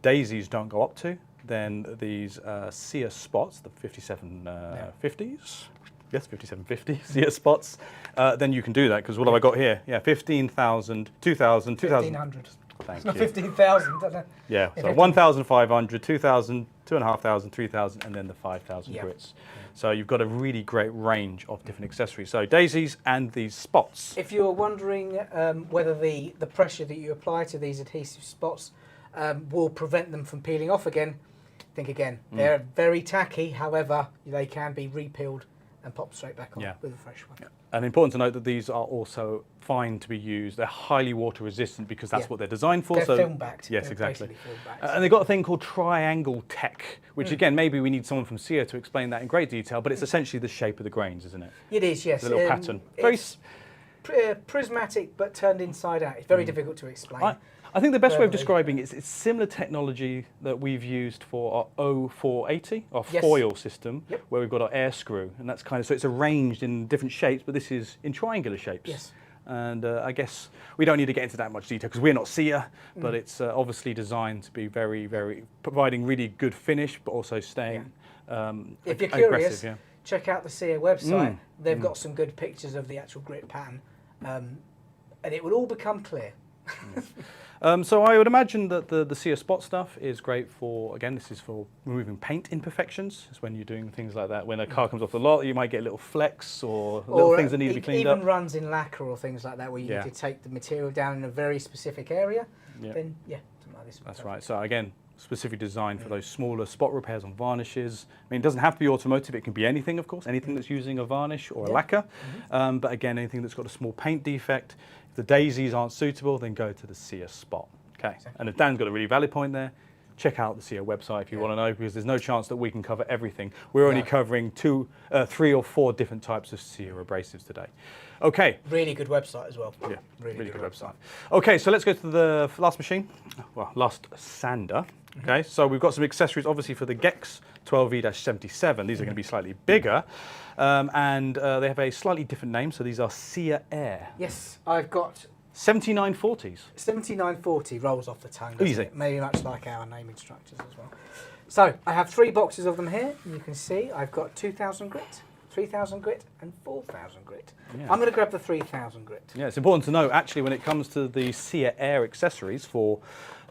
daisies don't go up to, then these Sear spots, the 5750s, yes, 5750 Sear spots, then you can do that, because what have I got here? Yeah, 15,000, 2,000, 2,000. 1,500. Thank it's not you. 15,000, don't it? Yeah, so 1,500, 2,000, 2,500, 3,000, and then the 5,000 grits. So you've got a really great range of different accessories. So daisies and these spots. If you're wondering whether the pressure that you apply to these adhesive spots will prevent them from peeling off again, think again. They're very tacky, however, they can be repeeled and popped straight back on with a fresh one. Yeah. And important to note that these are also fine to be used. They're highly water resistant because that's what they're designed for. They're film backed. Yes, exactly. Film-backed. And they've got a thing called triangle tech, which again, maybe we need someone from Sear to explain that in great detail, but it's essentially the shape of the grains, isn't it? It is, yes. The little pattern. It's prismatic but turned inside out. It's very difficult to explain. I think the best way of describing it is it's similar technology that we've used for our O480, our foil system, where we've got our air screw, and that's kind of, so it's arranged in different shapes, but this is in triangular shapes. Yes. And I guess we don't need to get into that much detail because we're not Sear, but it's obviously designed to be very, very, providing really good finish, but also staying if you're aggressive. Curious, check out the SEA website. They've got some good pictures of the actual grit pattern, and it will all become clear. So I would imagine that the SEA spot stuff is great for, again, this is for removing paint imperfections. It's when you're doing things like that. When a car comes off the lot, you might get little flecks or little things that need to be cleaned up. Even runs in lacquer or things like that, where you need to take the material down in a very specific area. Then something like this. That's right. So again, specific design for those smaller spot repairs on varnishes. I mean, it doesn't have to be automotive. It can be anything, of course, anything that's using a varnish or a lacquer. But again, anything that's got a small paint defect. If the daisies aren't suitable, then go to the SEA spot. Okay. Exactly. And if Dan's got a really valid point there, check out the SEA website if you want to know, because there's no chance that we can cover everything. We're only covering 3 or 4 different types of SEA abrasives today. Okay. Really good website as well. Yeah, really good website. Okay, so let's go to the last machine, well, last sander. Okay, so we've got some accessories, obviously, for the Gex 12V-77. These are going to be slightly bigger, and they have a slightly different name. So these are SEA Air. Yes, I've got 7940s. 7940 rolls off the tongue. Easy. It? Maybe much like our naming structures as well. So I have 3 boxes of them here. You can see I've got 2000 grit, 3000 grit, and 4000 grit. Yeah. I'm going to grab the 3000 grit. Yeah, it's important to know, actually, when it comes to the SEA Air accessories for,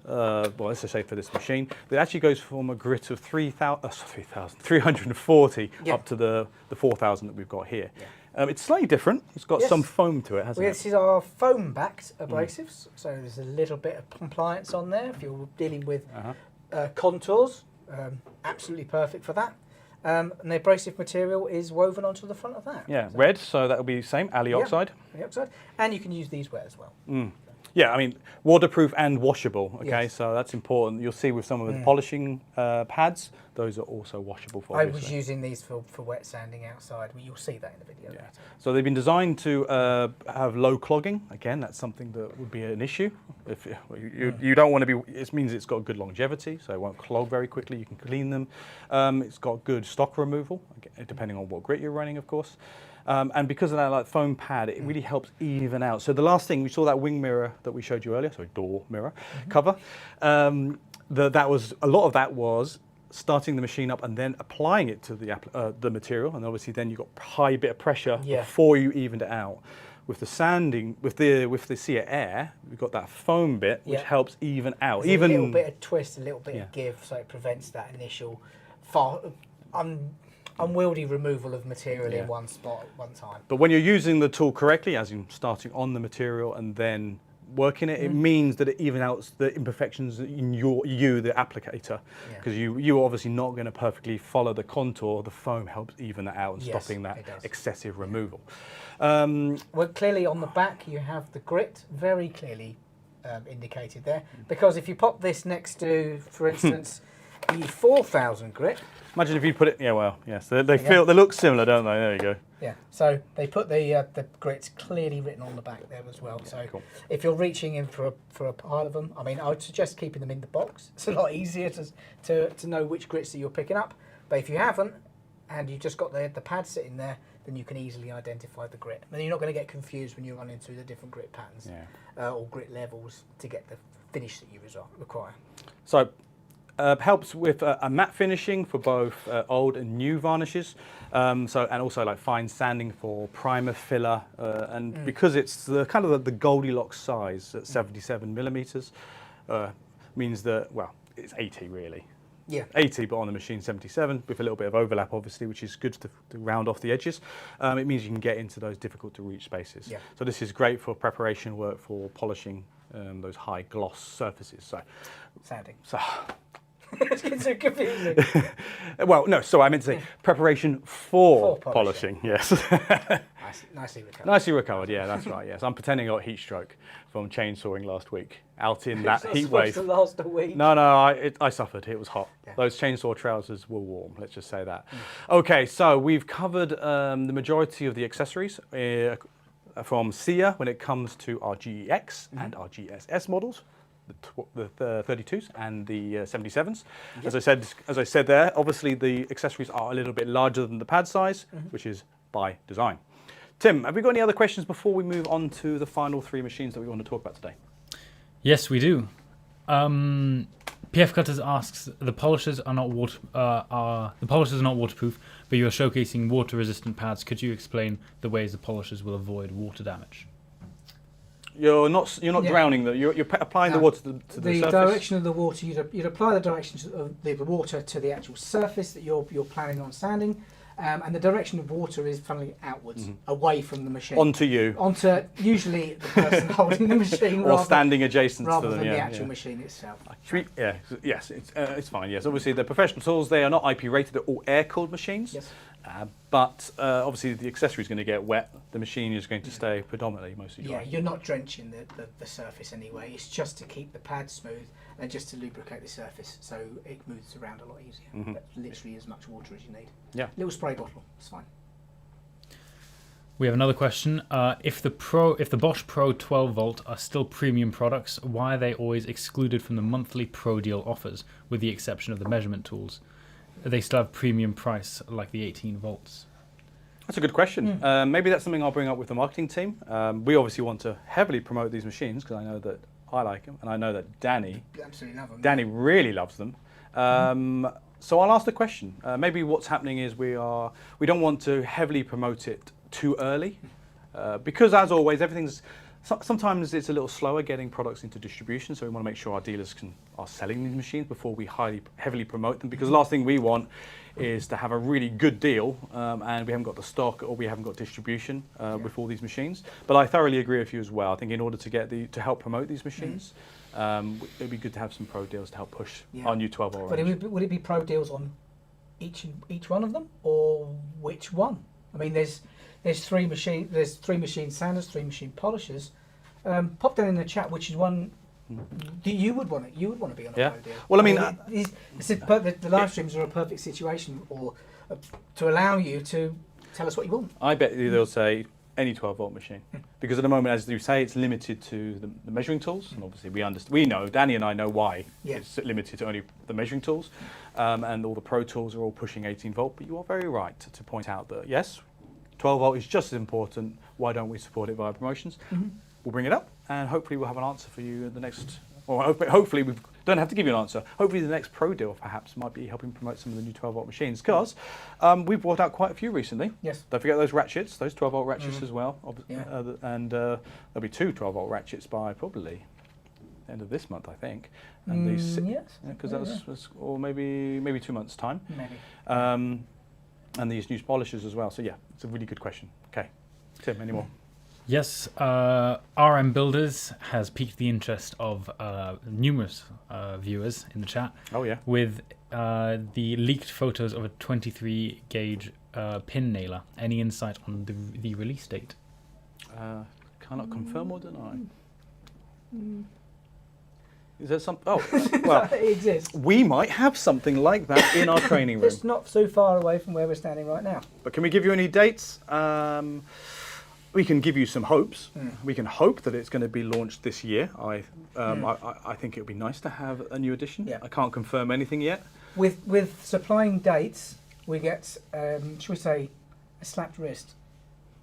well, let's just say for this machine, that actually goes from a grit of 340 up to the 4000 that we've got here. Yeah. It's slightly different. It's got some foam to it, hasn't it? This is our foam-backed abrasives, so there's a little bit of compliance on there if you're dealing with contours. Absolutely perfect for that. And the abrasive material is woven onto the front of that. Yeah, so red, so that will be the same, Ali oxide. Ali oxide. And you can use these wet as well. Yeah, I mean, waterproof and washable, okay? So that's important. You'll see with some of the polishing pads, those are also washable for I was using these for wet sanding outside. Well, you'll see that in the video later. So they've been designed to have low clogging. Again, that's something that would be an issue. If you don't want to be, it means it's got good longevity, so it won't clog very quickly. You can clean them. It's got good stock removal, depending on what grit you're running, of course. And because of that like foam pad, it really helps even out. So the last thing, we saw that wing mirror that we showed you earlier, sorry, door mirror cover. That was, a lot of that was starting the machine up and then applying it to the material. And obviously then you've got high bit of pressure before you evened it out. With the sanding, with the SEA Air, we've got that foam bit, which helps even out. There's a little bit of twist, a little bit of give, so it prevents that initial unwieldy removal of material in one spot at one time. But when you're using the tool correctly, as in starting on the material and then working it, it means that it even outs the imperfections in the applicator, because you're obviously not going to perfectly follow the contour. The foam helps even that out and stopping that excessive removal. Well, clearly on the back you have the grit very clearly indicated there, because if you pop this next to, for instance, the 4000 grit. Imagine if you put it, they look similar, don't they? There you go. Yeah, so they put the grits clearly written on the back there as well. So if you're reaching in for a pile of them, I mean, I would suggest keeping them in the box. It's a lot easier to know which grits that you're picking up. But if you haven't, and you've just got the pad sitting there, then you can easily identify the grit. And you're not going to get confused when you're running through the different grit patterns or grit levels to get the finish that you require. So. Helps with a matte finishing for both old and new varnishes, and also like fine sanding for primer, filler, and because it's the kind of the Goldilocks size at 77 millimeters, means that, well, it's 80 really. Yeah. 80, but on the machine 77 with a little bit of overlap, obviously, which is good to round off the edges. It means you can get into those difficult to reach spaces. Yeah. So this is great for preparation work for polishing those high gloss surfaces. So sanding. So. It's so confusing. Well, no, so I meant to say preparation for polishing. Yes. Nicely recovered. Nicely recovered, yeah, that's right, yes. I'm pretending I got heat stroke from chainsawing last week, out in that heat wave. It's supposed to last a week. No, I suffered, it was hot. Yeah. Those chainsaw trousers were warm, let's just say that. Okay, so we've covered the majority of the accessories from SEA when it comes to our GEX and our GSS models. The 32s and the 77s. As I said there, obviously the accessories are a little bit larger than the pad size, which is by design. Tim, have we got any other questions before we move on to the final 3 machines that we want to talk about today? Yes, we do. PF Cutters asks, the polishers are not waterproof, but you are showcasing water-resistant pads. Could you explain the ways the polishers will avoid water damage? You're not drowning them. You're applying the water to the surface. Direction of the water, you'd apply the direction of the water to the actual surface that you're planning on sanding, and the direction of water is funnily outwards, away from the machine. Onto you. Onto usually the person holding the machine, or standing adjacent to them. rather than the actual machine itself. Yes, it's fine. Yes, obviously they're professional tools. They are not IP rated. They're all air-cooled machines. Yes. But obviously the accessory is going to get wet. The machine is going to stay predominantly mostly dry. Yeah, you're not drenching the surface anyway. It's just to keep the pad smooth and just to lubricate the surface so it moves around a lot easier. But literally as much water as you need. Yeah. Little spray bottle, it's fine. We have another question. If the Bosch Pro 12V are still premium products, why are they always excluded from the monthly Pro deal offers, with the exception of the measurement tools? They still have premium price like the 18 volts. That's a good question. Maybe that's something I'll bring up with the marketing team. We obviously want to heavily promote these machines because I know that I like them, and I know that Danny Absolutely love them. Danny really loves them. So I'll ask the question. Maybe what's happening is we don't want to heavily promote it too early, because as always, sometimes it's a little slower getting products into distribution, so we want to make sure our dealers are selling these machines before we heavily promote them, because the last thing we want is to have a really good deal and we haven't got the stock or we haven't got distribution with all these machines. But I thoroughly agree with you as well. I think in order to help promote these machines, it'd be good to have some pro deals to help push our new 12V range. But would it be pro deals on each one of them, or which one? I mean, there's three machine sanders, 3 machine polishers. Pop down in the chat which is one you would want to be on a pro deal. Well, I mean, the live streams are a perfect situation to allow you to tell us what you want. I bet they'll say any 12V machine, because at the moment, as you say, it's limited to the measuring tools, and obviously we know, Danny and I know why it's limited to only the measuring tools, and all the pro tools are all pushing 18V. But you are very right to point out that yes, 12V is just as important. Why don't we support it via promotions? We'll bring it up, and hopefully we'll have an answer for you at the next. Or hopefully we don't have to give you an answer. Hopefully the next pro deal perhaps might be helping promote some of the new 12V machines, because we've brought out quite a few recently. Yes. Don't forget those ratchets, those 12V ratchets as well. Yeah. And there'll be 2 12V ratchets by probably end of this month, I think. And these, because that's or maybe 2 months time. Maybe. And these new polishers as well. So yeah, it's a really good question. Okay, Tim, any more? Yes, RM Builders has piqued the interest of numerous viewers in the chat. Oh yeah. With the leaked photos of a 23 gauge pin nailer. Any insight on the release date? Cannot confirm or deny. Is there something? Oh, well, it exists. We might have something like that in our training room. It's not so far away from where we're standing right now. But can we give you any dates? We can give you some hopes. We can hope that it's going to be launched this year. I think it would be nice to have a new edition. Yeah. I can't confirm anything yet. With supplying dates, we get, should we say, a slapped wrist.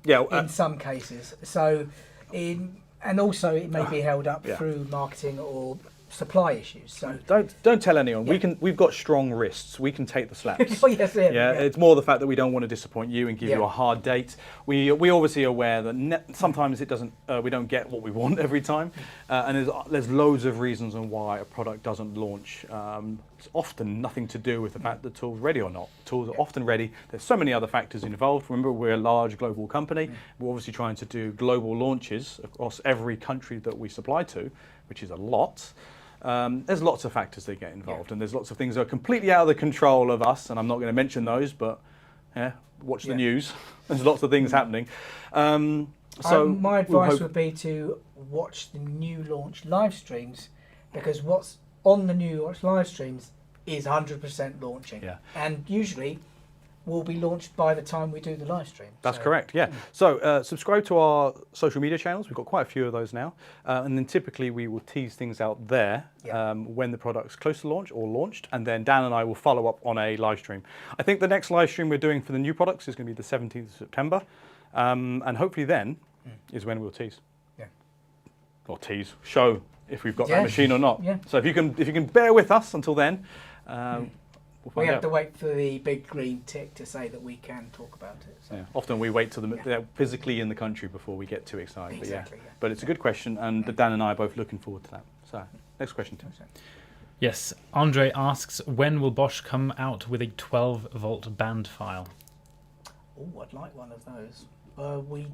Yeah. In some cases. So, and also it may be held up through marketing or supply issues. So don't tell anyone. We've got strong wrists. We can take the slaps. Yes, It's more the fact that we don't want to disappoint you and give you a hard date. We obviously aware that sometimes it doesn't. We don't get what we want every time, and there's loads of reasons on why a product doesn't launch. It's often nothing to do with the fact that the tool's ready or not. The tools are often ready. There's so many other factors involved. Remember, we're a large global company. We're obviously trying to do global launches across every country that we supply to, which is a lot. There's lots of factors that get involved, and there's lots of things that are completely out of the control of us, and I'm not going to mention those, but watch the news. There's lots of things happening. So my advice would be to watch the new launch live streams, because what's on the new launch live streams is 100% launching, and usually will be launched by the time we do the live stream. That's correct, yeah. So subscribe to our social media channels. We've got quite a few of those now. And then typically we will tease things out there when the product's close to launch or launched. And then Dan and I will follow up on a live stream. I think the next live stream we're doing for the new products is going to be the 17th of September. And hopefully then is when we'll tease. Or tease, show if we've got Yeah. that machine or not. Yeah. So if you can bear with us until then, we'll We find have out. to wait for the big green tick to say that we can talk about it. So. Yeah. Often we wait till they're physically in the country before we get too excited. Exactly, But yeah. But it's a good question, and Dan and I are both looking forward to that. So next question, Tim. Yes, Andre asks, when will Bosch come out with a 12-volt band file? Oh, I'd like one of those.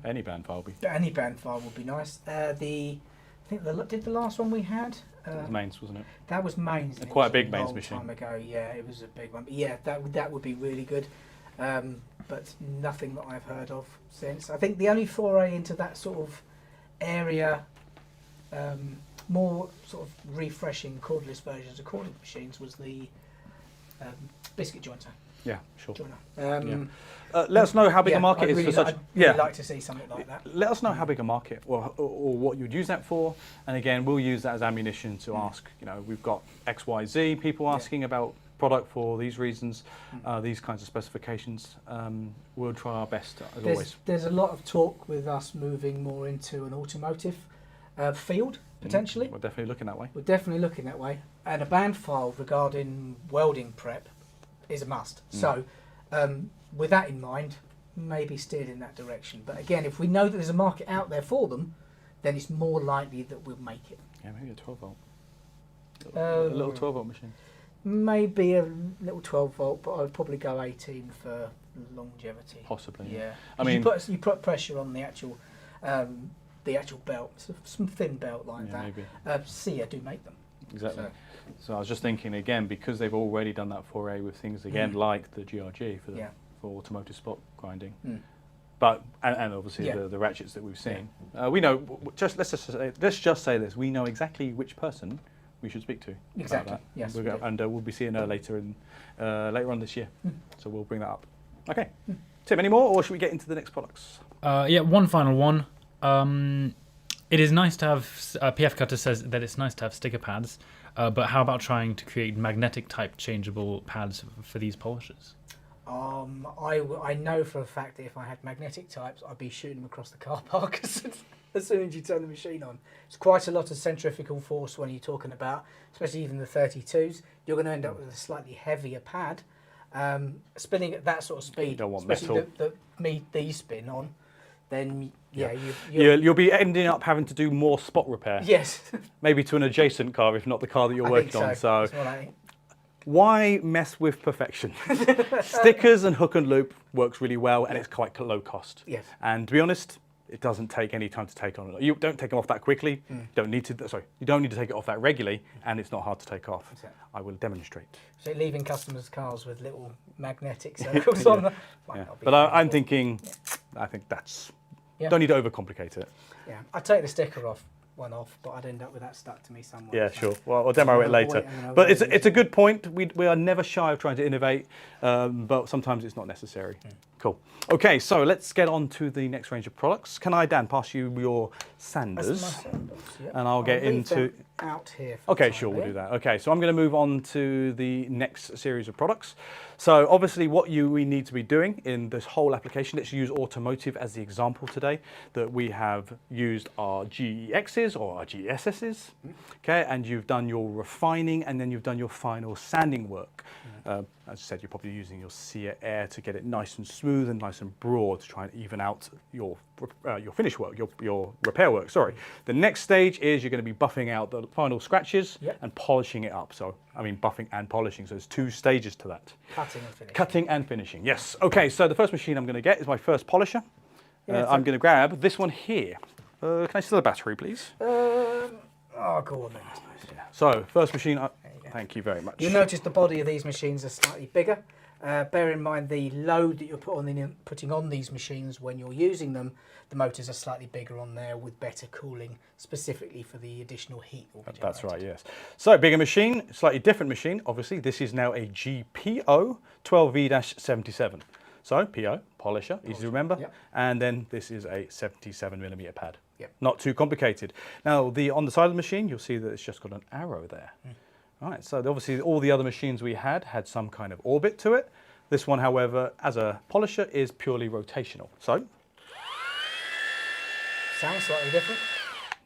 Any band file will be. Any band file would be nice. Did the last one we had? It was mains, wasn't it? That was mains. and it Quite a was big mains long machine. Time ago, yeah, it was a big one. But yeah, that would be really good. But nothing that I've heard of since. I think the only foray into that sort of area, more sort of refreshing cordless versions of cordless machines, was the biscuit jointer. Yeah, sure. Joiner. Let us know how big yeah, a market I'd is really for such. I'd really like to see something like that. Let us know how big a market or what you'd use that for, and again, we'll use that as ammunition to ask. You know, we've got X, Y, Z people asking about product for these reasons, these kinds of specifications. We'll try our best as always. There's a lot of talk with us moving more into an automotive field potentially. We're definitely looking that way. We're definitely looking that way, and a band file regarding welding prep is a must. So, with that in mind, maybe steered in that direction. But again, if we know that there's a market out there for them, then it's more likely that we'll make it. Yeah, maybe a 12 volt. A little 12 volt machine. Maybe a little 12 volt, but I'd probably go 18 for longevity. Possibly. Yeah. I mean, you put pressure on the actual belt, some thin belt like that. Maybe. SIA do make them. Exactly. So I was just thinking again, because they've already done that foray with things again like the GRG for automotive spot grinding, but and obviously the ratchets that we've seen. We know. Let's just say this: we know exactly which person we should speak to. Exactly. About that. Yes. And we'll be seeing her later on this year. So we'll bring that up. Okay. Tim, any more, or should we get into the next products? Yeah, one final one. It is nice to have, PF Cutter says that it's nice to have sticker pads, but how about trying to create magnetic type changeable pads for these polishers? I know for a fact that if I had magnetic types, I'd be shooting them across the car park as soon as you turn the machine on. It's quite a lot of centrifugal force when you're talking about, especially even the 32s. You're going to end up with a slightly heavier pad. Spinning at that sort of speed, You don't want especially metal. these spin on, then You'll be ending up having to do more spot repair. yes. Maybe to an adjacent car, if not the car that you're I think working on. So That's what I think. why mess with perfection? Stickers and hook and loop works really well, and it's quite low cost. Yes. And to be honest, it doesn't take any time to take on. You don't take them off that quickly. You don't need to. Sorry, you don't need to take it off that regularly, and it's not hard to take off. Exactly. I will demonstrate. So leaving customers' cars with little magnetic circles on them. might Yeah. not be But I'm helpful. thinking, I think that's. Yeah. Don't need to overcomplicate it. Yeah, I'd take the sticker off, but I'd end up with that stuck to me somewhere. Yeah, so. sure. Well, we'll demo it I'll later. avoid it and I'll But it's avoid a good point. We are never shy of trying to innovate, but sometimes it's not necessary. Cool. Okay, so let's get on to the next range of products. Can I, Dan, pass you your sanders? That's my sandals, yeah. And I'll get leave into. them out here. For Okay, the sure, time we'll do being. that. Okay, so I'm going to move on to the next series of products. So obviously what we need to be doing in this whole application, let's use automotive as the example today, that we have used our GEXs or our GSSs, okay, and you've done your refining and then you've done your final sanding work. As I said, you're probably using your SIA Air to get it nice and smooth and nice and broad to try and even out your finish work, your repair work, sorry. The next stage is you're going to be buffing out the final scratches and polishing it up. So, I mean, buffing and polishing, so there's two stages to that. Cutting and finishing. Cutting and finishing, yes. Okay, so the first machine I'm going to get is my first polisher. Yeah, I'm going to grab this one here. Can I steal the battery, please? Oh, go on then. So, first machine, you go. thank you very much. You'll notice the body of these machines are slightly bigger. Bear in mind the load that you're putting on these machines when you're using them. The motors are slightly bigger on there with better cooling, specifically for the additional heat. That will be That's generated. right, yes. So, bigger machine, slightly different machine. Obviously, this is now a GPO 12V-77. So, PO, polisher, easy to remember. Yep. And then this is a 77mm pad. Yep. Not too complicated. Now, on the side of the machine, you'll see that it's just got an arrow there. All right, so obviously all the other machines we had some kind of orbit to it. This one, however, as a polisher, is purely rotational. So, Sounds slightly different.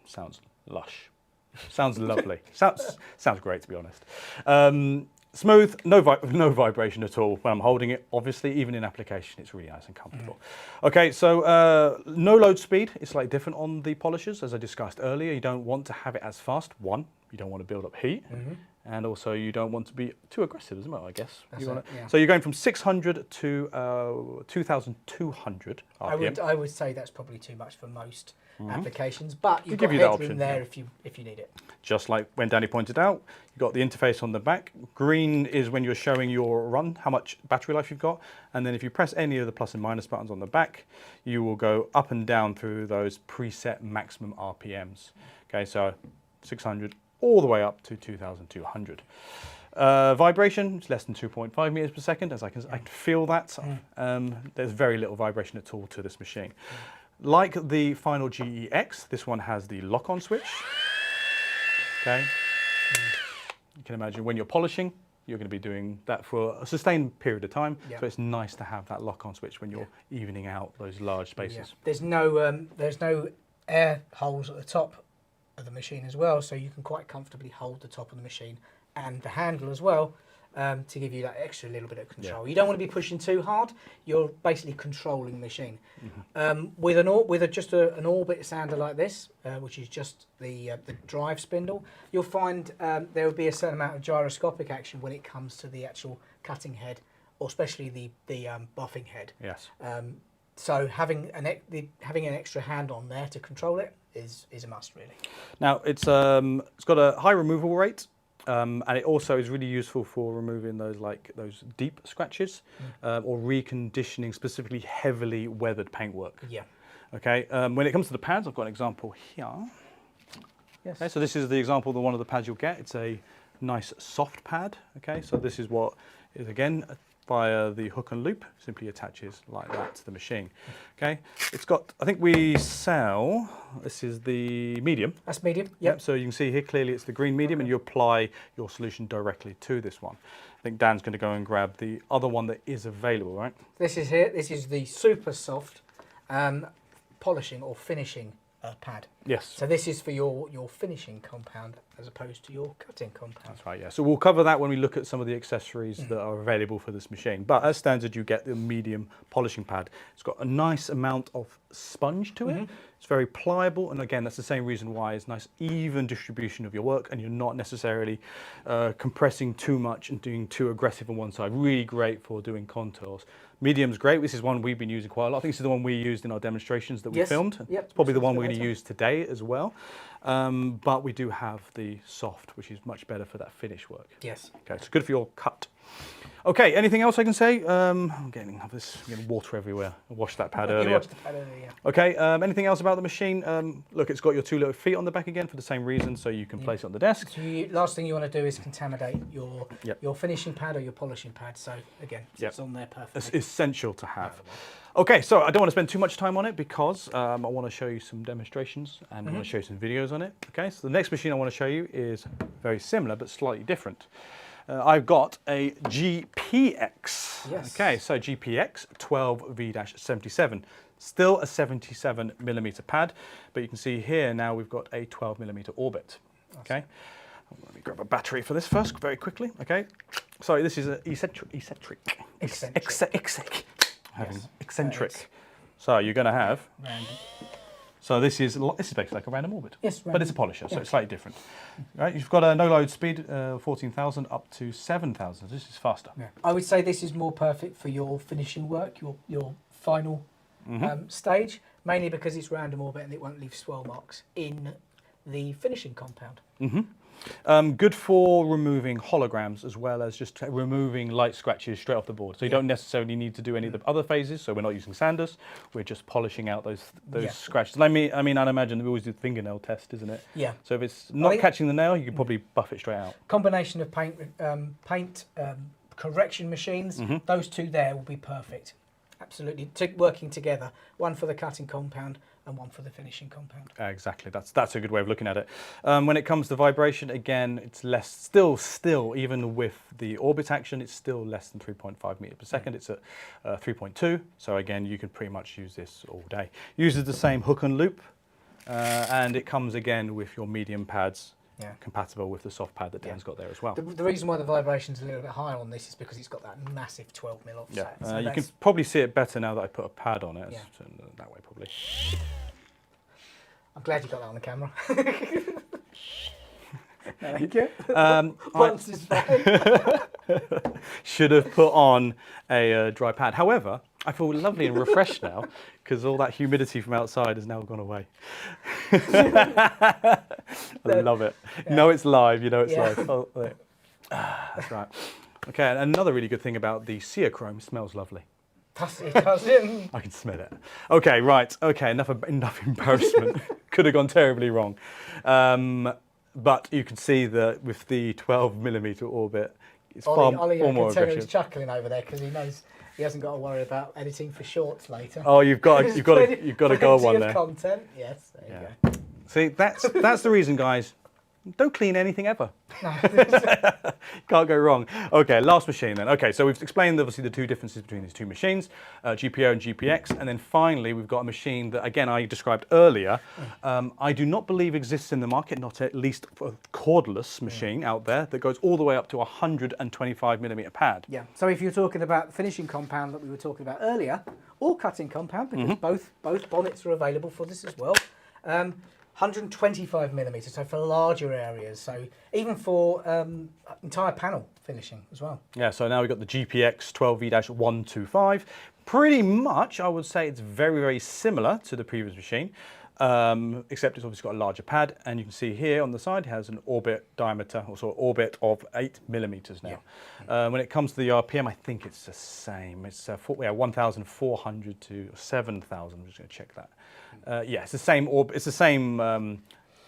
sounds lush. Sounds lovely. Sounds great, to be honest. Smooth, no vibration at all when I'm holding it. Obviously, even in application, it's really nice and comfortable. Okay, so no load speed is slightly different on the polishers, as I discussed earlier. You don't want to have it as fast. One, you don't want to build up heat, and also you don't want to be too aggressive as well, I guess. So you're going from 600 to 2,200 RPM. I would say that's probably too much for most applications, but you've give got you that headroom option, there if you need it. Just like when Danny pointed out, you've got the interface on the back. Green is when you're showing your run, how much battery life you've got. And then if you press any of the plus and minus buttons on the back, you will go up and down through those preset maximum RPMs. Okay, so 600 all the way up to 2,200. Vibration, it's less than 2.5 meters per second, as I can feel that. There's very little vibration at all to this machine. Like the final GEX, this one has the lock-on switch. Okay. You can imagine when you're polishing, you're going to be doing that for a sustained period of time. So it's nice to have that lock-on switch when you're evening out those large spaces. There's no air holes at the top of the machine as well, so you can quite comfortably hold the top of the machine and the handle as well, to give you that extra little bit of control. You don't want to be pushing too hard. You're basically controlling the machine. With just an orbit sander like this, which is just the drive spindle, you'll find there will be a certain amount of gyroscopic action when it comes to the actual cutting head, or especially the buffing head. Yes. So having an extra hand on there to control it is a must, really. Now it's got a high removal rate. And it also is really useful for removing those deep scratches or reconditioning specifically heavily weathered paintwork. Yeah. Okay. When it comes to the pads, I've got an example here. Yes. Okay, so this is the example of one of the pads you'll get. It's a nice soft pad. Okay. So this is what is again via the hook and loop, simply attaches like that to the machine. Okay, it's got, I think we sell, this is the medium. That's medium, yep. So you can see here clearly it's the green medium, and you apply your solution directly to this one. I think Dan's going to go and grab the other one that is available, right? This is here, this is the super soft polishing or finishing pad. Yes. So this is for your finishing compound as opposed to your cutting compound. That's right, yeah. So we'll cover that when we look at some of the accessories that are available for this machine. But as standard, you get the medium polishing pad. It's got a nice amount of sponge to it. It's very pliable, and again, that's the same reason why it's nice even distribution of your work, and you're not necessarily compressing too much and doing too aggressive on one side. Really great for doing contours. Medium's great. This is one we've been using quite a lot. I think this is the one we used in our demonstrations that we filmed. Yep. It's probably the one we're going to use today as well. But we do have the soft, which is much better for that finish work. Yes. Okay, it's good for your cut. Okay, anything else I can say? I'm getting water everywhere. I washed that pad earlier. You watched the pad earlier, yeah. Okay, anything else about the machine? Look, it's got your two little feet on the back again for the same reason, so you can place it on the desk. So last thing you want to do is contaminate your finishing pad or your polishing pad. So again, it's on there perfectly. It's essential to have. Okay, so I don't want to spend too much time on it because I want to show you some demonstrations and I want to show you some videos on it. Okay, so the next machine I want to show you is very similar but slightly different. I've got a GPX. Yes. Okay, so GPX 12V-77. Still a 77mm pad, but you can see here now we've got a 12mm orbit. Okay, let me grab a battery for this first very quickly. Okay, sorry, this is an eccentric. Eccentric. So you're going to have. Random. So this is basically like a random orbit. Yes, but it's a polisher, so it's slightly different. Right, you've got a no load speed 14,000 up to 7,000. This is faster. Yeah. I would say this is more perfect for your finishing work, your final stage, mainly because it's random orbit and it won't leave swirl marks in the finishing compound. Good for removing holograms as well as just removing light scratches straight off the board. So you don't necessarily need to do any of the other phases. So we're not using sanders. We're just polishing out those scratches. I mean, I'd imagine we always do the fingernail test, isn't it? Yeah. So if it's not catching the nail, you can probably buff it straight out. Combination of paint correction machines, those two there will be perfect. Absolutely, working together. One for the cutting compound and one for the finishing compound. Exactly, that's a good way of looking at it. When it comes to vibration, again, it's less, still, even with the orbit action, it's still less than 3.5 meters per second. It's at 3.2, so again, you can pretty much use this all day. Uses the same hook and loop, and it comes again with your medium pads, compatible with the soft pad that Dan's got there as well. The reason why the vibration's a little bit higher on this is because it's got that massive 12mm offset. Yeah, So you can probably see it better now that I put a pad on it. Yeah. So that way probably. I'm glad you got that on the camera. Thank you. Once is fine. Should have put on a dry pad. However, I feel lovely and refreshed now because all that humidity from outside has now gone away. I love it. You know it's live, you know it's live. Oh, there. That's right. Okay, and another really good thing about the Chrome, it smells lovely. It does it. I can smell it. Okay, right. Okay, enough embarrassment. Could have gone terribly wrong. But you can see that with the 12mm orbit, it's Ollie, far more he's aggressive. chuckling over there because he knows he hasn't got to worry about editing for shorts later. Oh, you've got to go on Plenty there. of content. Yes, there you go. See, that's the reason, guys. Don't clean anything ever. No. Can't go wrong. Okay, last machine then. Okay, so we've explained obviously the two differences between these two machines, GPO and GPX, and then finally we've got a machine that again I described earlier. I do not believe exists in the market, not at least for a cordless machine out there that goes all the way up to a 125mm pad. Yeah. So if you're talking about the finishing compound that we were talking about earlier, or cutting compound, because both bonnets are available for this as well. 125mm, so for larger areas, so even for entire panel finishing as well. Yeah, so now we've got the GPX 12V-125. Pretty much, I would say it's very, very similar to the previous machine, except it's obviously got a larger pad, and you can see here on the side it has an orbit diameter, also orbit of 8mm now. Yeah. When it comes to the RPM, I think it's the same. It's 1,400 to 7,000. I'm just going to check that. Yeah, it's the same orbit. It's the same.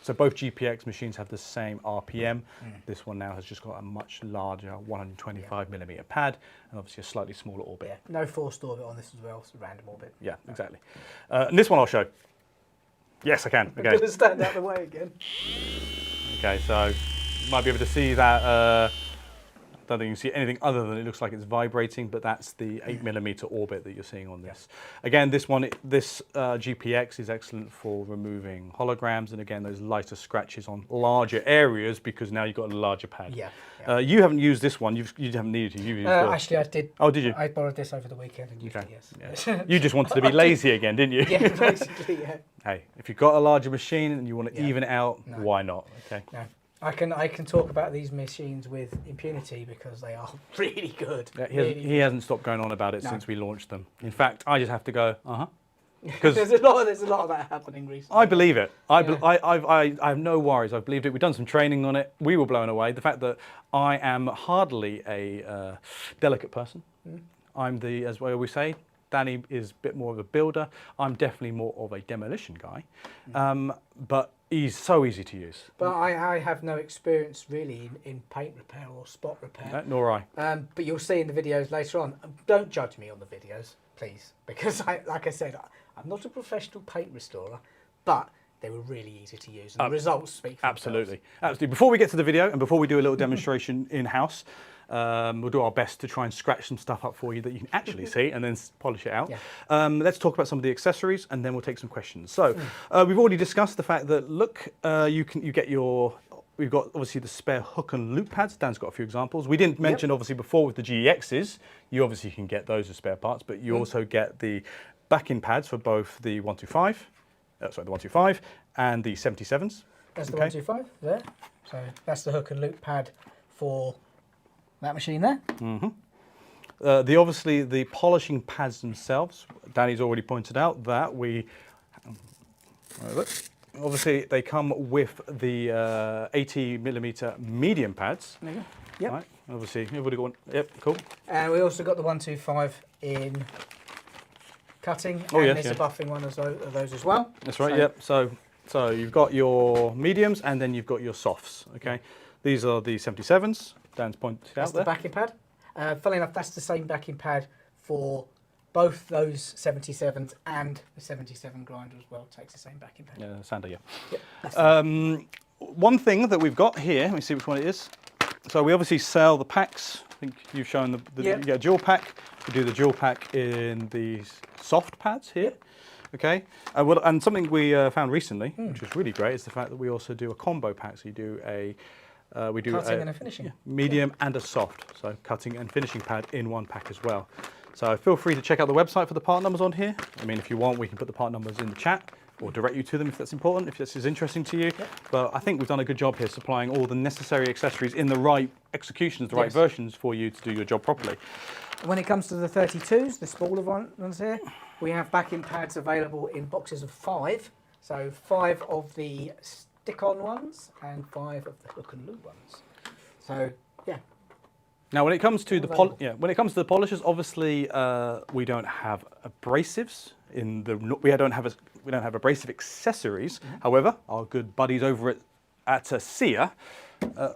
So both GPX machines have the same RPM. This one now has just got a much larger 125mm pad and obviously a slightly smaller orbit. Yeah, no forced orbit on this as well. It's a random orbit. Yeah, exactly. And this one I'll show. Yes, I can. Okay. I'm going to stand out the way again. Okay, so you might be able to see that. I don't think you can see anything other than it looks like it's vibrating, but that's the 8mm orbit that you're seeing on this. Yeah. Again, this GPX is excellent for removing holograms and again those lighter scratches on larger areas because now you've got a larger pad. Yeah. You haven't used this one. You haven't needed to. You've used actually, I did. Oh, did you? I borrowed this over the weekend and used it. Yes. Yeah. You just wanted to be lazy again, didn't you? Yeah, basically. Yeah. Hey, if you've got a larger machine and you want to even it out, why not? Okay. No. I can talk about these machines with impunity because they are really good. Yeah, he hasn't stopped going on about it since we launched them. In fact, I just have to go, because there's a lot of that happening recently. I believe it. I have no worries. I've believed it. We've done some training on it. We were blown away. The fact that I am hardly a delicate person. I'm as we always say, Danny is a bit more of a builder. I'm definitely more of a demolition guy. But he's so easy to use. But I have no experience really in paint repair or spot repair. No, nor I. But you'll see in the videos later on. Don't judge me on the videos, please, because like I said, I'm not a professional paint restorer, but they were really easy to use, and the results speak for Absolutely. Absolutely. Before we get to the video and before we do a little demonstration in-house, we'll do our best to try and scratch some stuff up for you that you can actually see and then polish it out. Yeah. Let's talk about some of the accessories and then we'll take some questions. So we've already discussed the fact that we've got obviously the spare hook and loop pads. Dan's got a few examples. We didn't mention obviously before with the GEXs, you obviously can get those as spare parts, but you also get the backing pads for both the 125 and the 77s. That's the 125 there. So that's the hook and loop pad for that machine there. Obviously the polishing pads themselves, Danny's already pointed out that obviously they come with the 80mm medium pads. There you go. Yep. Right. Obviously, you've already got one. Yep, cool. And we also got the 125 in cutting, there's a buffing one of those as well. That's right. Yep. So you've got your mediums and then you've got your softs. Okay. These are the 77s. Dan's pointed out there. That's the backing pad. Funnily enough, that's the same backing pad for both those 77s and the 77 grinder as well. Takes the same backing pad. Yeah, sander, yeah. Yep, one thing that we've got here, let me see which one it is. So we obviously sell the packs. I think you've shown you get a dual pack. We do the dual pack in these soft pads here. Okay, well, and something we found recently, which was really great, is the fact that we also do a combo pack. So you do we do Cutting and a finishing. medium and a soft, so cutting and finishing pad in one pack as well. So feel free to check out the website for the part numbers on here. I mean, if you want, we can put the part numbers in the chat or direct you to them if that's important, if this is interesting to you. Yep. But I think we've done a good job here supplying all the necessary accessories in the right executions, the right versions for you to do your job properly. When it comes to the 32s, the smaller ones here, we have backing pads available in boxes of 5. So 5 of the stick-on ones and 5 of the hook and loop ones. So yeah. Now, when it comes to the polishers, obviously we don't have abrasives in the. We don't have abrasive accessories. However, our good buddies over at SIA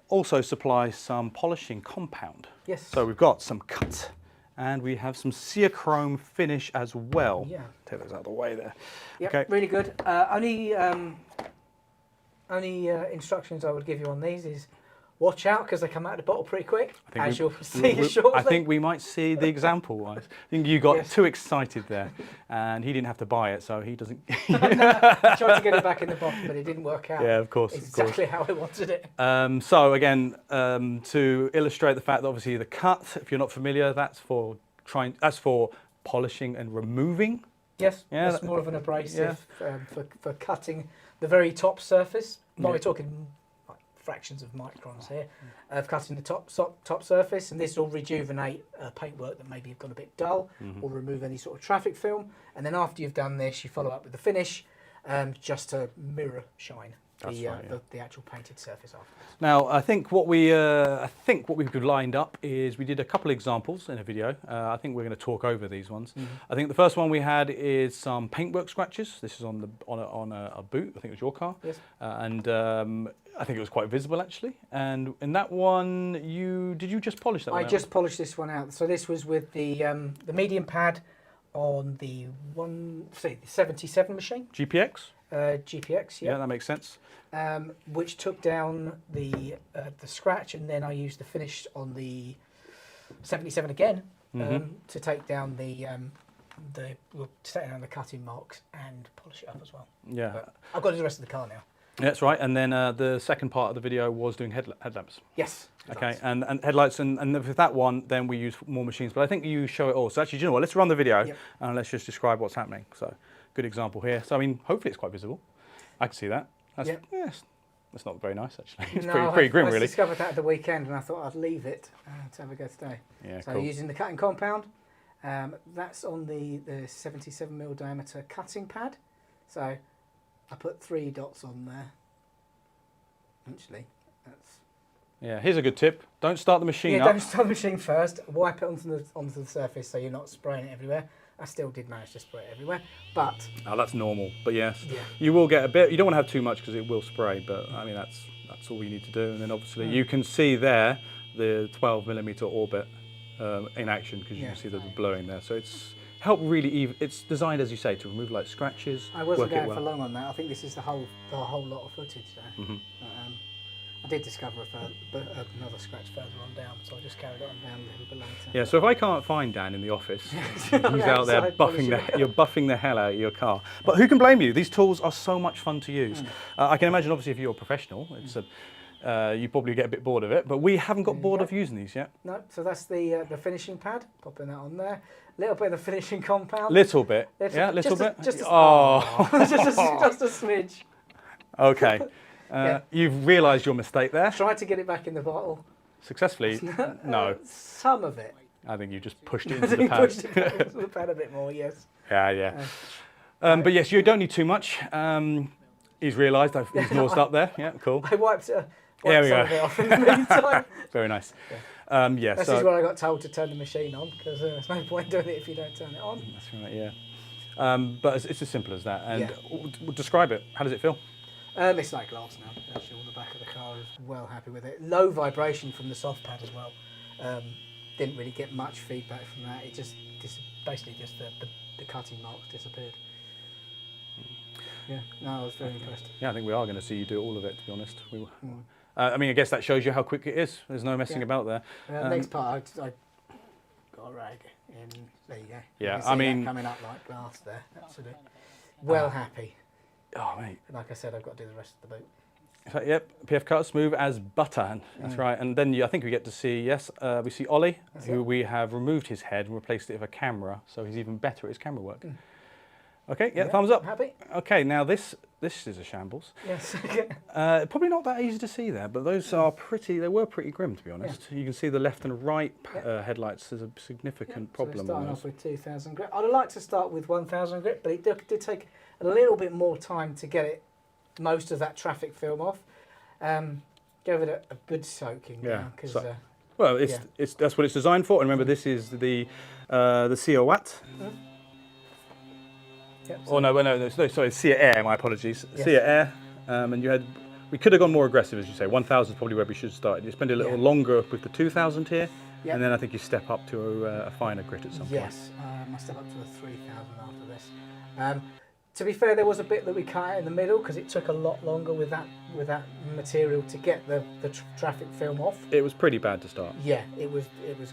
also supply some polishing compound. Yes. So we've got some cut, and we have some SIA chrome finish as well. Yeah. Take those out of the way there. Yep, okay. Really good. Only instructions I would give you on these is watch out because they come out of the bottle pretty quick, as you'll see shortly. I think we might see the example wise. I think you got too excited there, and he didn't have to buy it, so he doesn't. I tried to get it back in the bottle, but it didn't work out. Yeah, of course. Exactly how I wanted it. So again, to illustrate the fact that obviously the cut, if you're not familiar, that's for polishing and removing. Yes, that's more of an abrasive for cutting the very top surface. But we're talking like fractions of microns here of cutting the top surface, and this will rejuvenate paintwork that maybe have gone a bit dull, or remove any sort of traffic film. And then after you've done this, you follow up with the finish, just to mirror shine the actual painted surface afterwards. Now, I think what we've lined up is we did a couple of examples in a video. I think we're going to talk over these ones. I think the first one we had is some paintwork scratches. This is on a boot. I think it was your car. Yes. And I think it was quite visible actually. And in that one, did you just polish that one out? I just polished this one out. So this was with the medium pad on the 77 machine. GPX? GPX, yeah. Yeah, that makes sense. Which took down the scratch, and then I used the finish on the 77 again to take down the cutting marks and polish it up as well. Yeah, but I've got the rest of the car now. Yeah, that's right. And then the second part of the video was doing headlamps. Yes. Okay, and headlights, and with that one, then we use more machines. But I think you show it all. So actually, do you know what? Let's run the video and let's just describe what's happening. So, good example here. So I mean, hopefully it's quite visible. I can see that. That's not very nice actually. It's pretty grim, really. I discovered that at the weekend, and I thought I'd leave it to have a go today. Yeah, so cool. Using the cutting compound, that's on the 77mm diameter cutting pad. So I put 3 dots on there. Actually, that's. Yeah, here's a good tip. Don't start the machine up. Don't start the machine first. Wipe it onto the surface so you're not spraying it everywhere. I still did manage to spray it everywhere, but... Oh, that's normal, but yes. Yeah. You will get a bit, you don't want to have too much because it will spray, but I mean, that's all you need to do. And then obviously you can see there the 12mm orbit in action because you can see the blowing there. So it's it's designed, as you say, to remove like scratches. I wasn't going for long on that. I think this is the whole lot of footage there. I did discover another scratch further on down, so I just carried it on down a little bit later. Yeah, so if I can't find Dan in the office, he's out there you're buffing the hell out of your car. But who can blame you? These tools are so much fun to use. I can imagine, obviously, if you're a professional, you probably get a bit bored of it, but we haven't got bored of using these yet. No, so that's the finishing pad, popping that on there. A little bit of the finishing compound. Little bit, bit? Just a smidge. Okay. You've realised your mistake there. Tried to get it back in the bottle. Successfully? No. Some of it. I think you just pushed it into the pad. Pushed it into the pad a bit more, yes. Yeah. But yes, you don't need too much. He's realised he's noised up there. Yeah, cool. I wiped some of it off in the meantime. Very nice. This is where I got told to turn the machine on, because there's no point doing it if you don't turn it on. That's right, yeah. But it's as simple as that. And describe it. How does it feel? It's like glass now. Actually, on the back of the car, I was well happy with it. Low vibration from the soft pad as well. Didn't really get much feedback from that. It just basically just the cutting marks disappeared. Yeah, no, I was very impressed. Yeah, I think we are going to see you do all of it, to be honest. I mean, I guess that shows you how quick it is. There's no messing about there. Next part, I got a rag, and there you go. Yeah, I mean, coming up like glass there, absolutely. well happy. Oh, mate. Like I said, I've got to do the rest of the boot. So, yep, PF cut smooth as butter. That's right. And then I think we get to see, yes, we see Ollie, who we have removed his head and replaced it with a camera, so he's even better at his camera work. Okay, yeah, thumbs up. Happy? Okay, now this is a shambles. Yes. Probably not that easy to see there, but those are they were pretty grim, to be honest. You can see the left and right headlights. There's a significant problem. So we're starting on off those. with 2,000 grit. I'd like to start with 1,000 grit, but it did take a little bit more time to get most of that traffic film off. Give it a good soaking. Yeah. Because Well, that's what it's designed for. And remember, this is the Sia Watt. Yep, Oh no, sorry, Sia Air. My apologies, Yes. Sia Air. And we could have gone more aggressive, as you say. 1,000 is probably where we should start. You spend a little longer with the 2,000 here, and then I think you step up to a finer grit at some point. Yes, I step up to a 3,000 after this. To be fair, there was a bit that we cut out in the middle because it took a lot longer with that material to get the traffic film off. It was pretty bad to start. Yeah, it was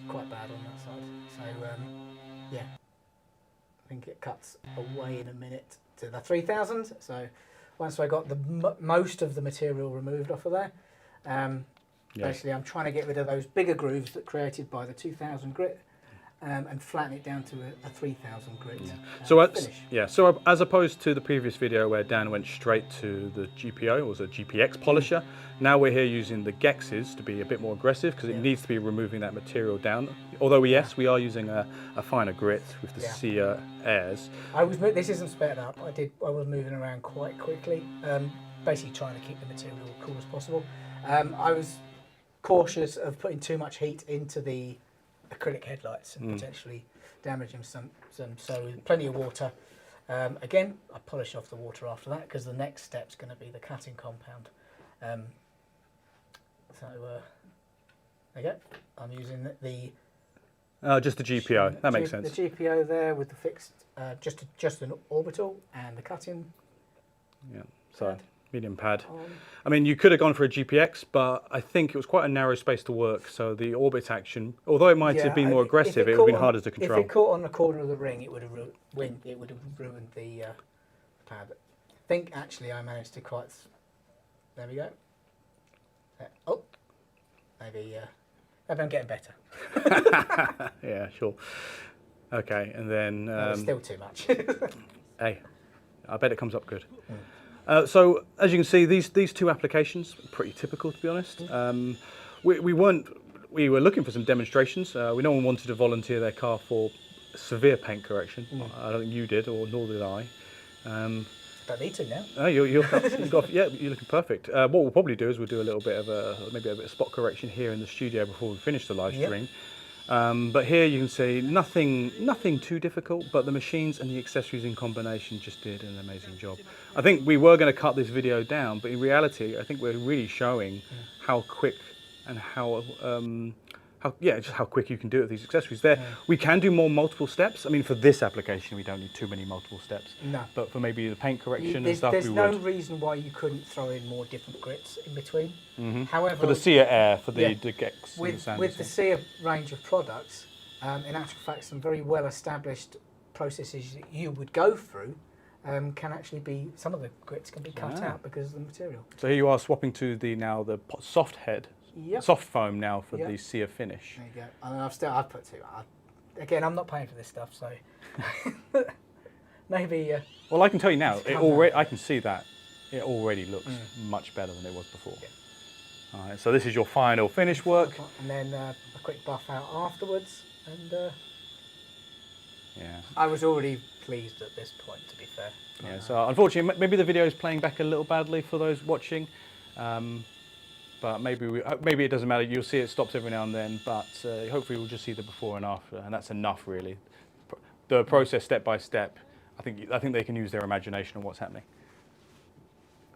quite bad on that side. So yeah, I think it cuts away in a minute to the 3,000. So once I got the most of the material removed off of there, basically I'm trying to get rid of those bigger grooves that created by the 2,000 grit. And flatten it down to a 3,000 grit finish. So as opposed to the previous video where Dan went straight to the GPO, or the GPX polisher, now we're here using the Gexes to be a bit more aggressive because it needs to be removing that material down. Although we are using a finer grit with the Sia Airs. This isn't sped up. I was moving around quite quickly, basically trying to keep the material as cool as possible. I was cautious of putting too much heat into the acrylic headlights and potentially damaging some. So plenty of water. Again, I polish off the water after that because the next step's going to be the cutting compound. There you go. I'm using Just the GPO. That makes sense. The GPO there with the fixed, just an orbital and the cutting. Yeah. So medium pad. I mean, you could have gone for a GPX, but I think it was quite a narrow space to work. So the orbit action, although it might have been more aggressive, it would have been harder to control. If it caught on the corner of the ring, it would have ruined the pad. I think actually I managed to quite. There we go. Maybe I'm getting better. Yeah, sure. Okay, and then It's still too much. hey, I bet it comes up good. So as you can see, these two applications are pretty typical, to be honest. We were looking for some demonstrations. No one wanted to volunteer their car for severe paint correction. I don't think you did, or nor did I. Don't need to now. Oh, you're looking perfect. What we'll probably do is we'll do a little bit of maybe a bit of spot correction here in the studio before we finish the live stream. But here you can see nothing too difficult, but the machines and the accessories in combination just did an amazing job. I think we were going to cut this video down, but in reality, I think we're really showing how quick and how quick you can do it with these accessories. We can do more multiple steps. I mean, for this application, we don't need too many multiple steps. No. But for maybe the paint correction and stuff, there's we no would. reason why you couldn't throw in more different grits in between. However, For the Sia Air, for the Gex and the Sanders. with the Sia range of products, in actual fact, some very well-established processes that you would go through can actually be, some of the grits can be cut out because of the material. So here you are swapping to the soft head, soft foam now for the Sia finish. There you go. And I've put two. Again, I'm not paying for this stuff, so maybe. Well, I can tell you now, I can see that it already looks much better than it was before. All right, so this is your final finish work. And then a quick buff out afterwards, and yeah. I was already pleased at this point, to be fair. Yeah. So unfortunately, maybe the video is playing back a little badly for those watching. But maybe it doesn't matter. You'll see it stops every now and then, but hopefully we'll just see the before and after, and that's enough, really. The process, step by step, I think they can use their imagination on what's happening.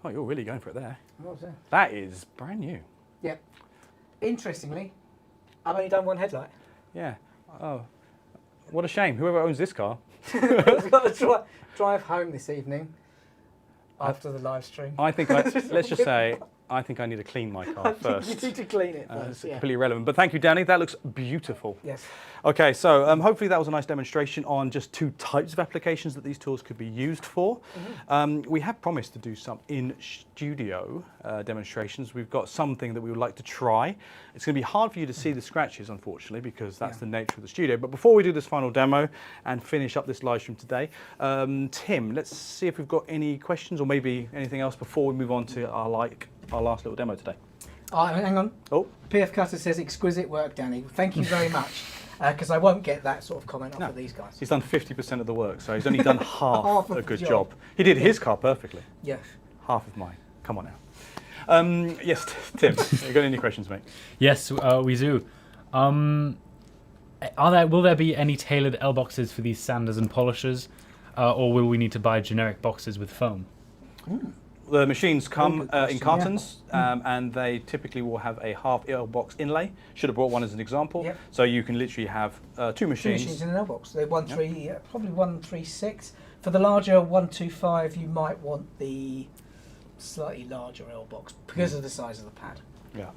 Oh, you're really going for it there. What was that? That is brand new. Yeah. Interestingly, I've only done one headlight. Yeah. Oh, what a shame. Whoever owns this car. I've got to drive home this evening after the live stream. I think let's just say I think I need to clean my I car think first. you need to clean it It's first. Yeah. completely irrelevant. But thank you, Danny. That looks beautiful. Yes. Okay, so hopefully that was a nice demonstration on just two types of applications that these tools could be used for. We have promised to do some in-studio demonstrations. We've got something that we would like to try. It's going to be hard for you to see the scratches, unfortunately, because that's the nature of the studio. But before we do this final demo and finish up this live stream today, Tim, let's see if we've got any questions or maybe anything else before we move on to our last little demo today. Hang on. Oh, PF Cutter says exquisite work, Danny. Thank you very much. Because I won't get that sort of comment off of these guys. he's done 50% of the work, so he's only done half of a the good job. job. He did his car perfectly. Yes. Half of mine. Come on now. Yes, Tim, you got any questions, mate? Yes, we do. Will there be any tailored L boxes for these sanders and polishers, or will we need to buy generic boxes with foam? The machines come good question, in cartons, and they typically will have a half L box inlay. Should have brought one as an example. Yep. So you can literally have two Two machines. machines in an L box. They're probably 136. For the larger 125, you might want the slightly larger L box because of the size of the pad. Yeah.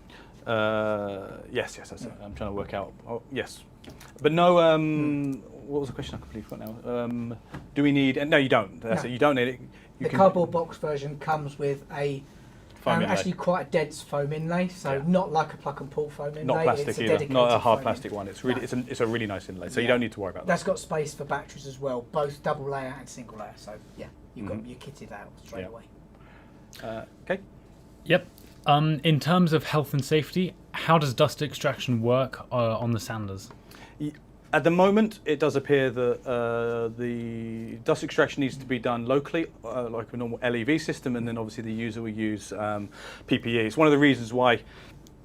Yes, that's it. I'm trying to work out. Oh, yes. But no, what was the question? I completely forgot now. Do we need, no, you don't. That's No. it. You don't need it. You The can- cardboard box version comes with a Foam inlay. actually quite a dense foam inlay, so Yeah. not like a plug and pull foam inlay. Not plastic it's a either. dedicated Not a hard foam plastic inlay. one. It's really, No. it's a really nice inlay. So you Yeah. don't need to worry about That's that. got space for batteries as well, both double layer and single layer. So yeah, you've got your kitted out straight Yeah. away. Okay. Yep. In terms of health and safety, how does dust extraction work on the sanders? At the moment, it does appear that the dust extraction needs to be done locally, like a normal LEV system, and then obviously the user will use PPE. It's one of the reasons why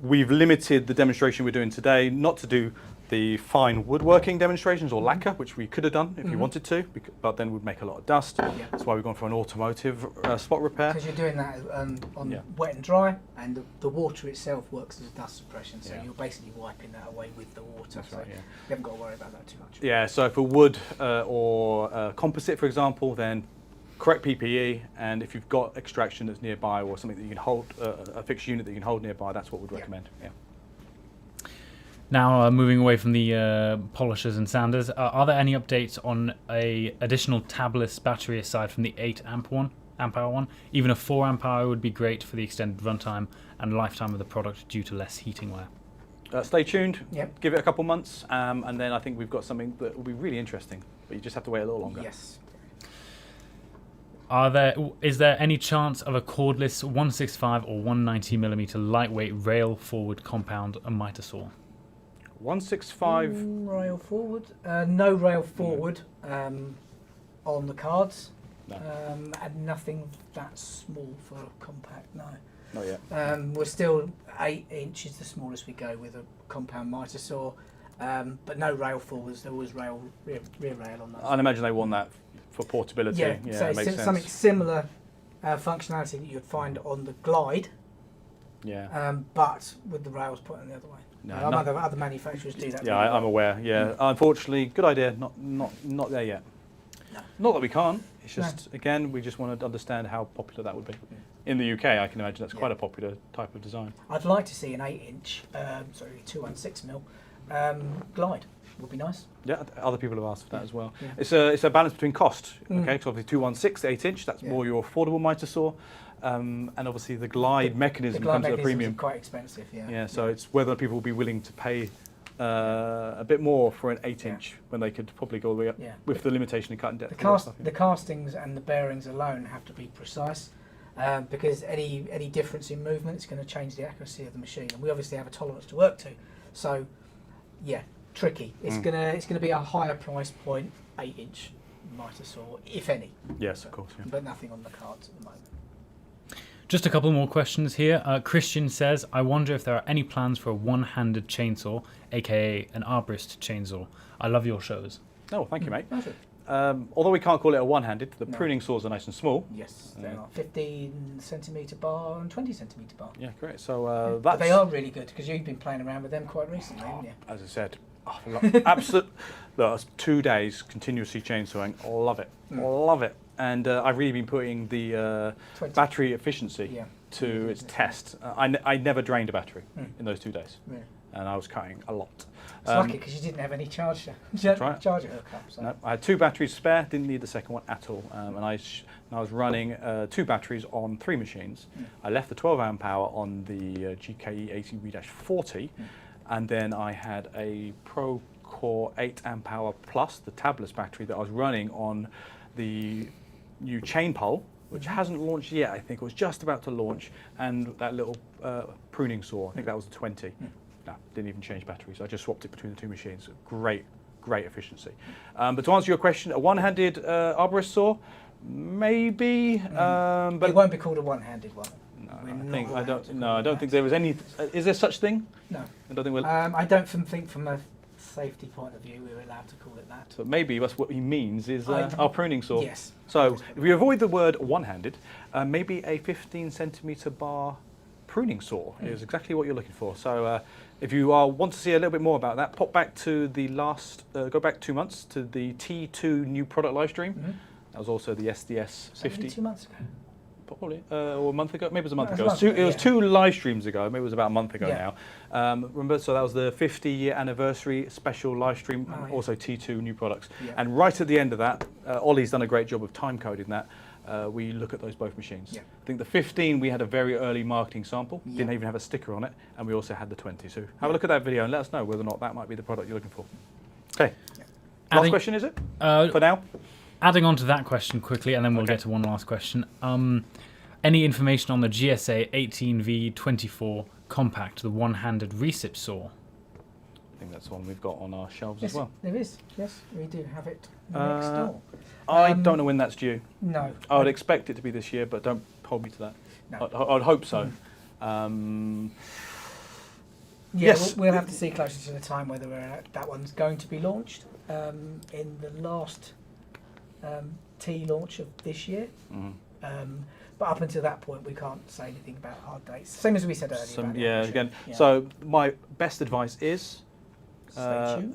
we've limited the demonstration we're doing today not to do the fine woodworking demonstrations or lacquer, which we could have done if you wanted to, but then would make a lot of dust. That's why we've gone for an automotive spot repair. Because you're doing that on Yeah. wet and dry, and the water itself works as a dust suppression, so Yeah. you're basically wiping that away with the water. That's so right, yeah. you haven't got to worry about that too much. Yeah, so for wood or composite, for example, then correct PPE, and if you've got extraction that's nearby or something that you can hold, a fixed unit that you can hold nearby, that's what we'd recommend. Yeah. Now, moving away from the polishers and sanders, are there any updates on a additional tabless battery aside from the 8 amp hour one? Even a 4 amp hour would be great for the extended runtime and lifetime of the product due to less heating wear. Stay tuned. Yep. Give it a couple months, and then I think we've got something that will be really interesting. But you just have to wait a little longer. Yes. Is there any chance of a cordless 165 or 190mm lightweight rail forward compound miter saw? 165. Rail forward. No rail forward on the cards. No. And nothing that small for a compact, no. Not yet. We're still 8 inches the smallest we go with a compound miter saw, but no rail forwards. There was rear rail on those. I'd imagine they want that for portability. Yeah, so it makes it's sense. something similar functionality that you'd find on the Glide, Yeah. but with the rails pointing the other way. No, Other manufacturers do that. Yeah, really I'm well. aware. Yeah, unfortunately, good idea. Not there yet. No. Not that we can't. It's just again, we just want to understand how popular that would be. In the UK, I can imagine that's quite a popular type of design. I'd like to see an 8-inch, 216mm Glide. Would be nice. Yeah, other people have asked for that as well. Yeah. It's a balance between cost. Okay, so obviously 216 8-inch. That's Yeah. more your affordable miter saw, and obviously the Glide mechanism the Glide comes at a mechanisms premium. are quite expensive. Yeah. Yeah, so it's whether people will be willing to pay a bit more for an 8-inch when they could probably go all the way up Yeah. with the limitation of cut and depth. The castings and the bearings alone have to be precise, because any difference in movement is going to change the accuracy of the machine, and we obviously have a tolerance to work to. So, yeah, tricky. It's gonna be a higher price point 8-inch miter saw, if any. Yes, of course. Yeah. But nothing on the cards at the moment. Just a couple more questions here. Christian says, I wonder if there are any plans for a one-handed chainsaw, aka an arborist chainsaw. I love your shows. Oh, thank you, mate. Perfect. Although we can't call it a one-handed, the No. pruning saws are nice and small. Yes, they are 15cm bar and 20cm bar. Yeah, great. So But that's, they are really good because you've been playing around with them quite recently, haven't you? as I said, absolute. Look, that's 2 days continuously chainsawing. Love it, love it. And I've really been putting the 20. battery efficiency Yeah. to its test. I never drained a battery in those 2 days, Yeah. and I was cutting a lot. It's lucky because you didn't have any charger right. charger hookup. So. No, I had 2 batteries spare, didn't need the second one at all, and I was running 2 batteries on 3 machines. I left the 12 amp hour on the GKE 80V-40, and then I had a Pro Core 8 amp hour plus, the tabless battery that I was running on the new chain pole, which hasn't launched yet. I think it was just about to launch, and that little pruning saw. I think that was the 20. No, didn't even change batteries. I just swapped it between the 2 machines. Great efficiency. But to answer your question, a one-handed arborist saw, maybe, but it won't be called a one-handed one. No, I don't think there was any. Is there such thing? No. I don't think we're. I don't think from a safety point of view we're allowed to call it that. But maybe that's what he means is our pruning saw. Yes. So if we avoid the word one-handed, maybe a 15 centimetre bar pruning saw is exactly what you're looking for. So if you want to see a little bit more about that, pop back to the go back 2 months to the T2 new product live stream. That was also the SDS 50. 2 months ago. Probably, or a month ago. Maybe it was a month No, ago. it was a month ago, It was 2 live streams ago. Maybe it was about a month ago Yeah. now. Remember, so that was the 50-year anniversary special live stream, Oh, yeah. also T2 new products. Yeah. And right at the end of that, Ollie's done a great job of time coding that. We look at those both machines. Yeah. I think the 15 we had a very early marketing sample, Yeah. didn't even have a sticker on it, and we also had the 20. So have a look at that video and let us know whether or not that might be the product you're looking for. Okay. Last question, is it? For now? Adding on to that question quickly, and then we'll get to one last question. Any information on the GSA 18V24 compact, the one-handed recip saw? I think that's one we've got on our shelves Yes, as well. there is. Yes, we do have it next door. I don't know when that's due. No. I would expect it to be this year, but don't hold me to that. No. I'd hope so. Yeah, Yes. we'll have to see closer to the time whether that one's going to be launched in the last T launch of this year. But up until that point, we can't say anything about hard dates. Same as we said earlier. About the Yeah, launch. again. Yeah. So my best advice is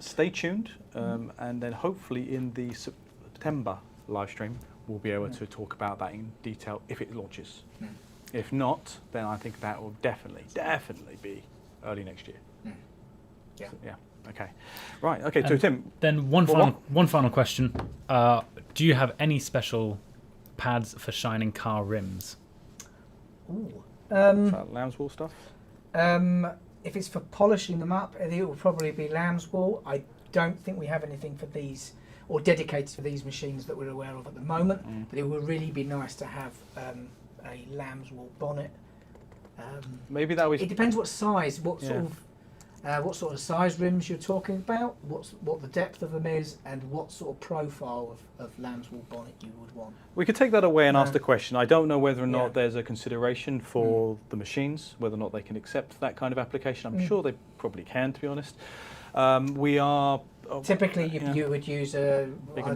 Stay tuned. and then hopefully in the September live stream, we'll be able to talk about that in detail if it launches. If not, then I think that will definitely be early next year. Yeah. So, yeah. Okay. Right. Okay. So Tim. Then one final question. Do you have any special pads for shining car rims? Ooh. Lambswool stuff. If it's for polishing them up, it will probably be lambswool. I don't think we have anything for these or dedicated for these machines that we're aware of at the moment. But it would really be nice to have a lambswool bonnet. Maybe that was. It depends what size, what sort of size rims you're talking about, what the depth of them is, and what sort of profile of lambswool bonnet you would want. We could take that away and ask the question. I don't know whether or not Yeah. there's a consideration for the machines, whether or not they can accept that kind of application. I'm sure they probably can, to be honest. We are... Typically, you would use a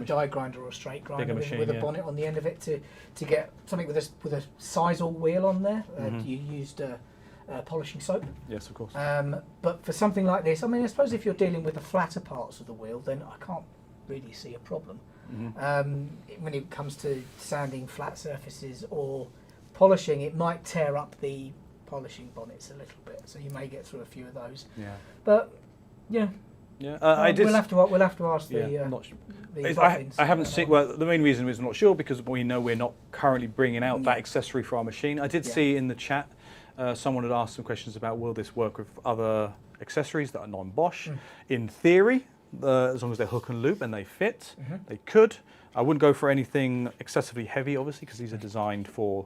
die grinder or a straight grinder machine, with a bonnet on the end of it to get something with a Sizewell wheel on there. You used polishing soap. Yes, of course. But for something like this, I mean, I suppose if you're dealing with the flatter parts of the wheel, then I can't really see a problem. When it comes to sanding flat surfaces or polishing, it might tear up the polishing bonnets a little bit, so you may get through a few of those. Yeah. But yeah. Yeah, We'll have to ask I'm not sure. the I boffins. haven't seen. Well, the main reason is I'm not sure because we know we're not currently bringing out that accessory for our machine. I did see in the chat someone had asked some questions about will this work with other accessories that are non-Bosch. In theory, as long as they're hook and loop and they fit, they could. I wouldn't go for anything excessively heavy, obviously, because these are designed for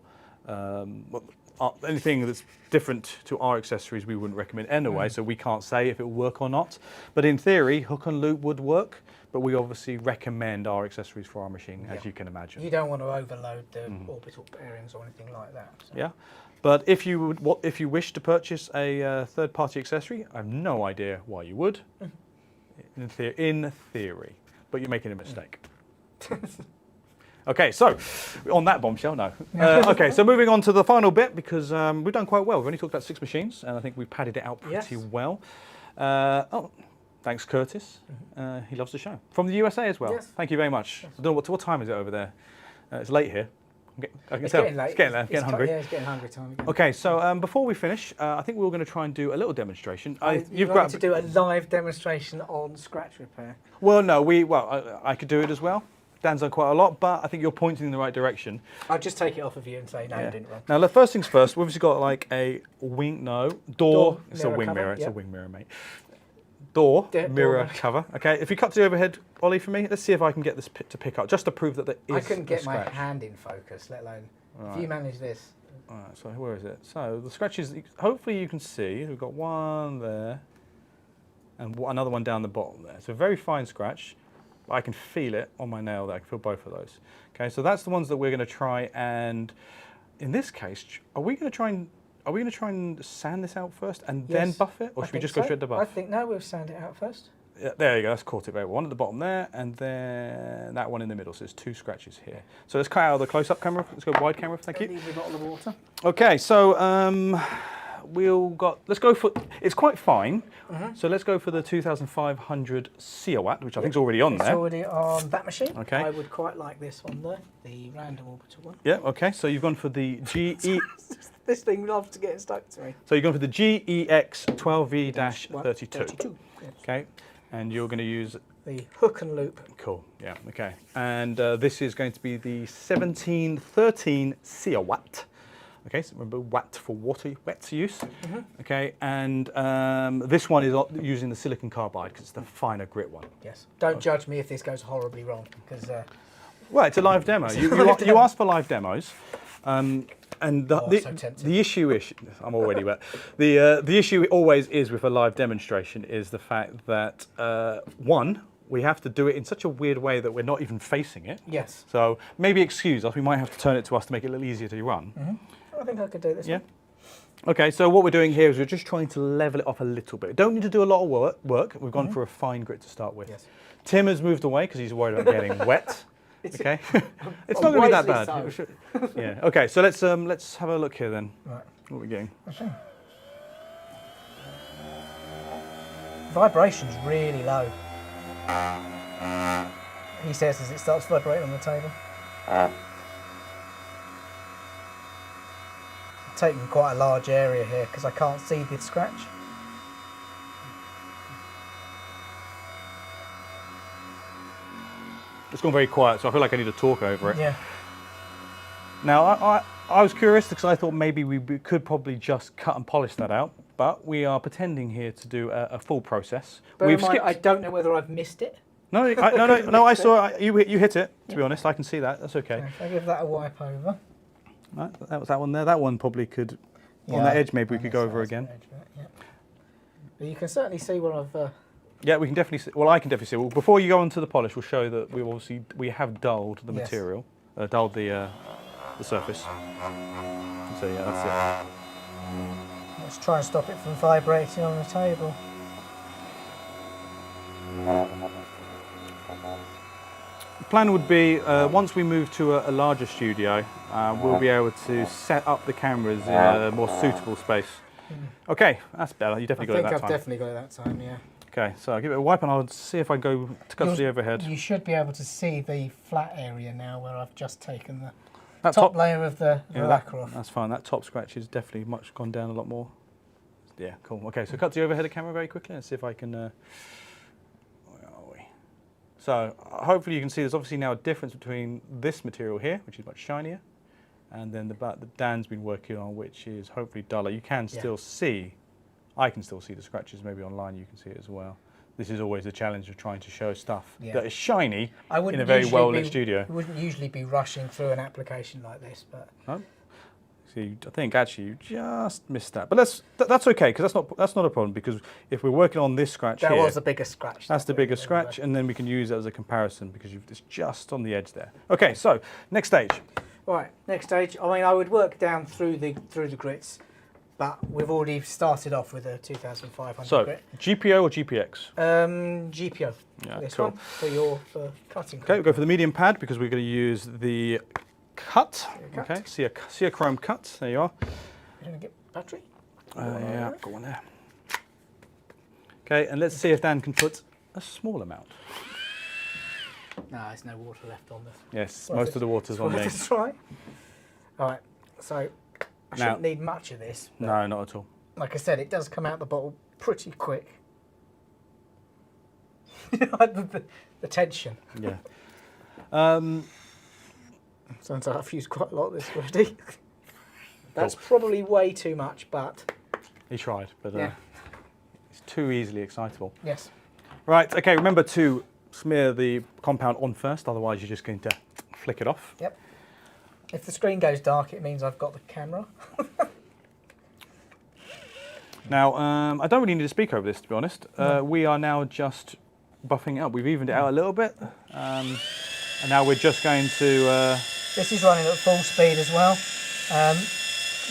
anything that's different to our accessories we wouldn't recommend anyway, so we can't say if it will work or not. But in theory, hook and loop would work, but we obviously recommend our accessories for our machine, as you can imagine. You don't want to overload the orbital bearings or anything like that. So. Yeah, but if you wish to purchase a third-party accessory, I have no idea why you would, in theory, but you're making a mistake. Okay, so on that bombshell, no. Okay, so moving on to the final bit because we've done quite well. We've only talked about 6 machines, and I think we've padded it out pretty well. Thanks, Curtis. He loves the show. From the USA as well. Yes. Thank you very much. I don't know what time is it over there. It's late here. I can It's tell. getting late. It's getting late. Getting hungry. Yeah, it's getting hungry time again. Okay, so before we finish, I think we were going to try and do a little demonstration. You've got to do a live demonstration on scratch repair. Well, no, I could do it as well. Dan's done quite a lot, but I think you're pointing in the right direction. I'll just take it off of you and say, no, you didn't, Rob. Now, the first things first, we've obviously got like a door. It's a mirror wing cover, mirror. It's a yep. wing mirror, mate. Door mirror door. cover. Okay, if you cut to the overhead, Ollie, for me, let's see if I can get this to pick up, just to prove that there is I couldn't get a my scratch. hand in focus, let alone Right. if you manage this. All right, so where is it? So the scratches, hopefully you can see, we've got one there and another one down the bottom there. So very fine scratch. I can feel it on my nail there. I can feel both of those. Okay, so that's the ones that we're going to try, and in this case, are we going to try and sand this out first and then buff it, or should we just go straight to buff? I think no, we'll sand it out first. Yeah, there you go. That's caught it very well. One at the bottom there, and then that one in the middle. So there's two scratches here. So let's cut out the close-up camera. Let's go wide camera. Thank you. Leave the bottle of water. Okay, so let's go for, it's quite fine, so let's go for the 2500 Ciawatt, which I think is already on It's there. already on that machine. Okay. I would quite like this one though, the random orbital one. Yeah, okay, so you've gone for the This thing loves to get stuck to me. so you've gone for the GEX 12V-32. 32. Yes. Okay, and you're going to use, The hook and loop. cool, yeah, okay. And this is going to be the 1713 Ciawatt. Okay, so remember watt for wet use. Okay, and this one is using the silicon carbide because it's the finer grit one. Yes. Don't judge me if this goes horribly wrong, because Well, it's a live demo. You asked for live demos, and so tempting. the issue is, I'm already wet. The issue always is with a live demonstration is the fact that one, we have to do it in such a weird way that we're not even facing it. yes. So maybe excuse us. We might have to turn it to us to make it a little easier to run. I think I could do this. Yeah. one. Okay, so what we're doing here is we're just trying to level it off a little bit. Don't need to do a lot of work. We've gone for a fine grit to start with. Yes. Tim has moved away because he's worried about getting wet. It's- Okay, it's not going to be that bad. wisely We should- yeah. Okay, so let's have a look here then. Right. What are we getting? Okay. Vibration's really low. He says as it starts vibrating on the table. Taking quite a large area here because I can't see the scratch. It's gone very quiet, so I feel like I need to talk over it. Yeah. Now, I was curious because I thought maybe we could probably just cut and polish that out, but we are pretending here to do a full process. Bear in mind, I don't know whether I've missed it. No, no, I saw it. You hit it. To be honest, I can see that. That's okay. If I give that a wipe over. Right, that was that one there. That one probably could, on Yeah, that edge, maybe we I could guess go that over was again. the edge of it, yeah. But you can certainly see where I've. Yeah, we can definitely see. Well, I can definitely see. Well, before you go on to the polish, we'll show that we have dulled the Yes. material, dulled the surface. So yeah, that's Let's try and stop it from vibrating on the table. it. The plan would be once we move to a larger studio, we'll be able to set up the cameras in a more suitable space. Okay, that's better. You I definitely got it think that I've time. definitely got it that time, yeah. Okay, so I'll give it a wipe and I'll see if I go to cut to the overhead. You should be able to see the flat area now where I've just taken the That top layer of the yeah, lacquer off. that's fine. That top scratch is definitely gone down a lot more. Yeah, cool. Okay, so cut to the overhead of camera very quickly and see if I can. Where are we? So hopefully you can see there's obviously now a difference between this material here, which is much shinier, and then the part that Dan's been working on, which is hopefully duller. You can still see. I can still see the scratches. Maybe online you can see it as well. This is always the challenge of trying to show stuff that is shiny in a very well-lit studio. You wouldn't usually be rushing through an application like this, but No? See, I think actually you just missed that, but that's okay because that's not a problem because if we're working on this scratch that here, was the biggest scratch. that's the biggest scratch, and then we can use it as a comparison because it's just on the edge there. Okay, so next stage. Right, next stage. I mean, I would work down through the grits, but we've already started off with a 2500 So grit. GPO or GPX? GPO. Yeah, For this cool. one for your cutting. Okay, we'll go for the medium pad because we're going to use the cut. Cut. Okay, see a chrome cut. There you are. You're going to get battery? Yeah, got one there. Okay, and let's see if Dan can put a small amount. No, there's no water left on this. Yes, Well, most of the water's on me. Let's try. Right, so I shouldn't need much of this. No, not at all. Like I said, it does come out the bottle pretty quick. the tension. Yeah. Sounds like I've used quite a lot of this already. That's probably way too much, but... He tried, but yeah. it's too easily excitable. Yes. Right, okay, remember to smear the compound on first, otherwise you're just going to flick it off. Yep. If the screen goes dark, it means I've got the camera. Now, I don't really need to speak over this, to be honest. We are now just buffing it up. We've evened it out a little bit, and now we're just going to... This is running at full speed as well.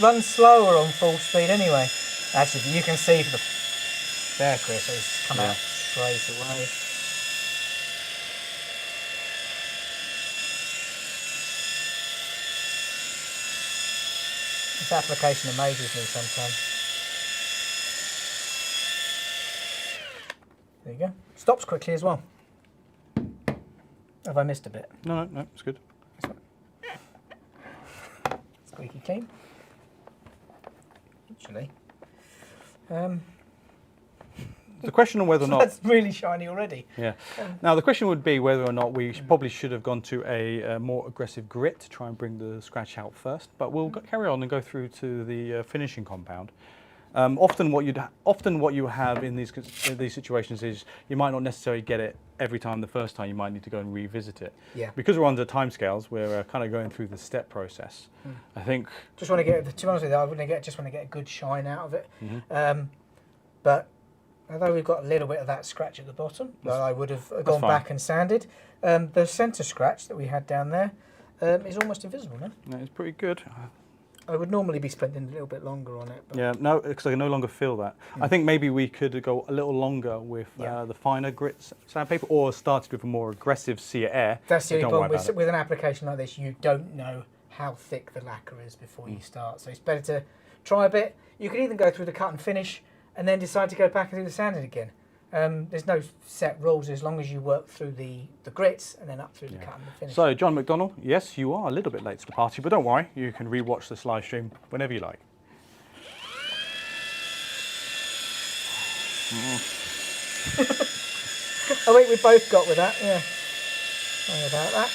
Run slower on full speed anyway. Actually, you can see for the... There, Chris, it's come out straight away. This application amazes me sometimes. There you go. Stops quickly as well. Have I missed a bit? No, it's good. Squeaky clean. Actually. The question on whether or not... That's really shiny already. Yeah. Now, the question would be whether or not we probably should have gone to a more aggressive grit to try and bring the scratch out first. But we'll carry on and go through to the finishing compound. Often what you have in these situations is you might not necessarily get it every time the first time. You might need to go and revisit it. Yeah. Because we're under timescales, we're kind of going through the step process. I think. Just want to get, to be honest with you, just want to get a good shine out of it. But although we've got a little bit of that scratch at the bottom, that I would have gone back and sanded. The centre scratch that we had down there is almost invisible now. No, it's pretty good. I would normally be spending a little bit longer on it. But yeah, no, because I can no longer feel that. I think maybe we could go a little longer with the finer grit sandpaper, or started with a more aggressive sea air. That's the only problem with an application like this. You don't know how thick the lacquer is before you start, so it's better to try a bit. You could even go through the cut and finish, and then decide to go back and do the sanding again. There's no set rules as long as you work through the grits and then up through the cut and the finish. So, John McDonnell, yes, you are a little bit late to the party, but don't worry, you can re-watch this live stream whenever you like. I think we both got with that, yeah. Sorry about that.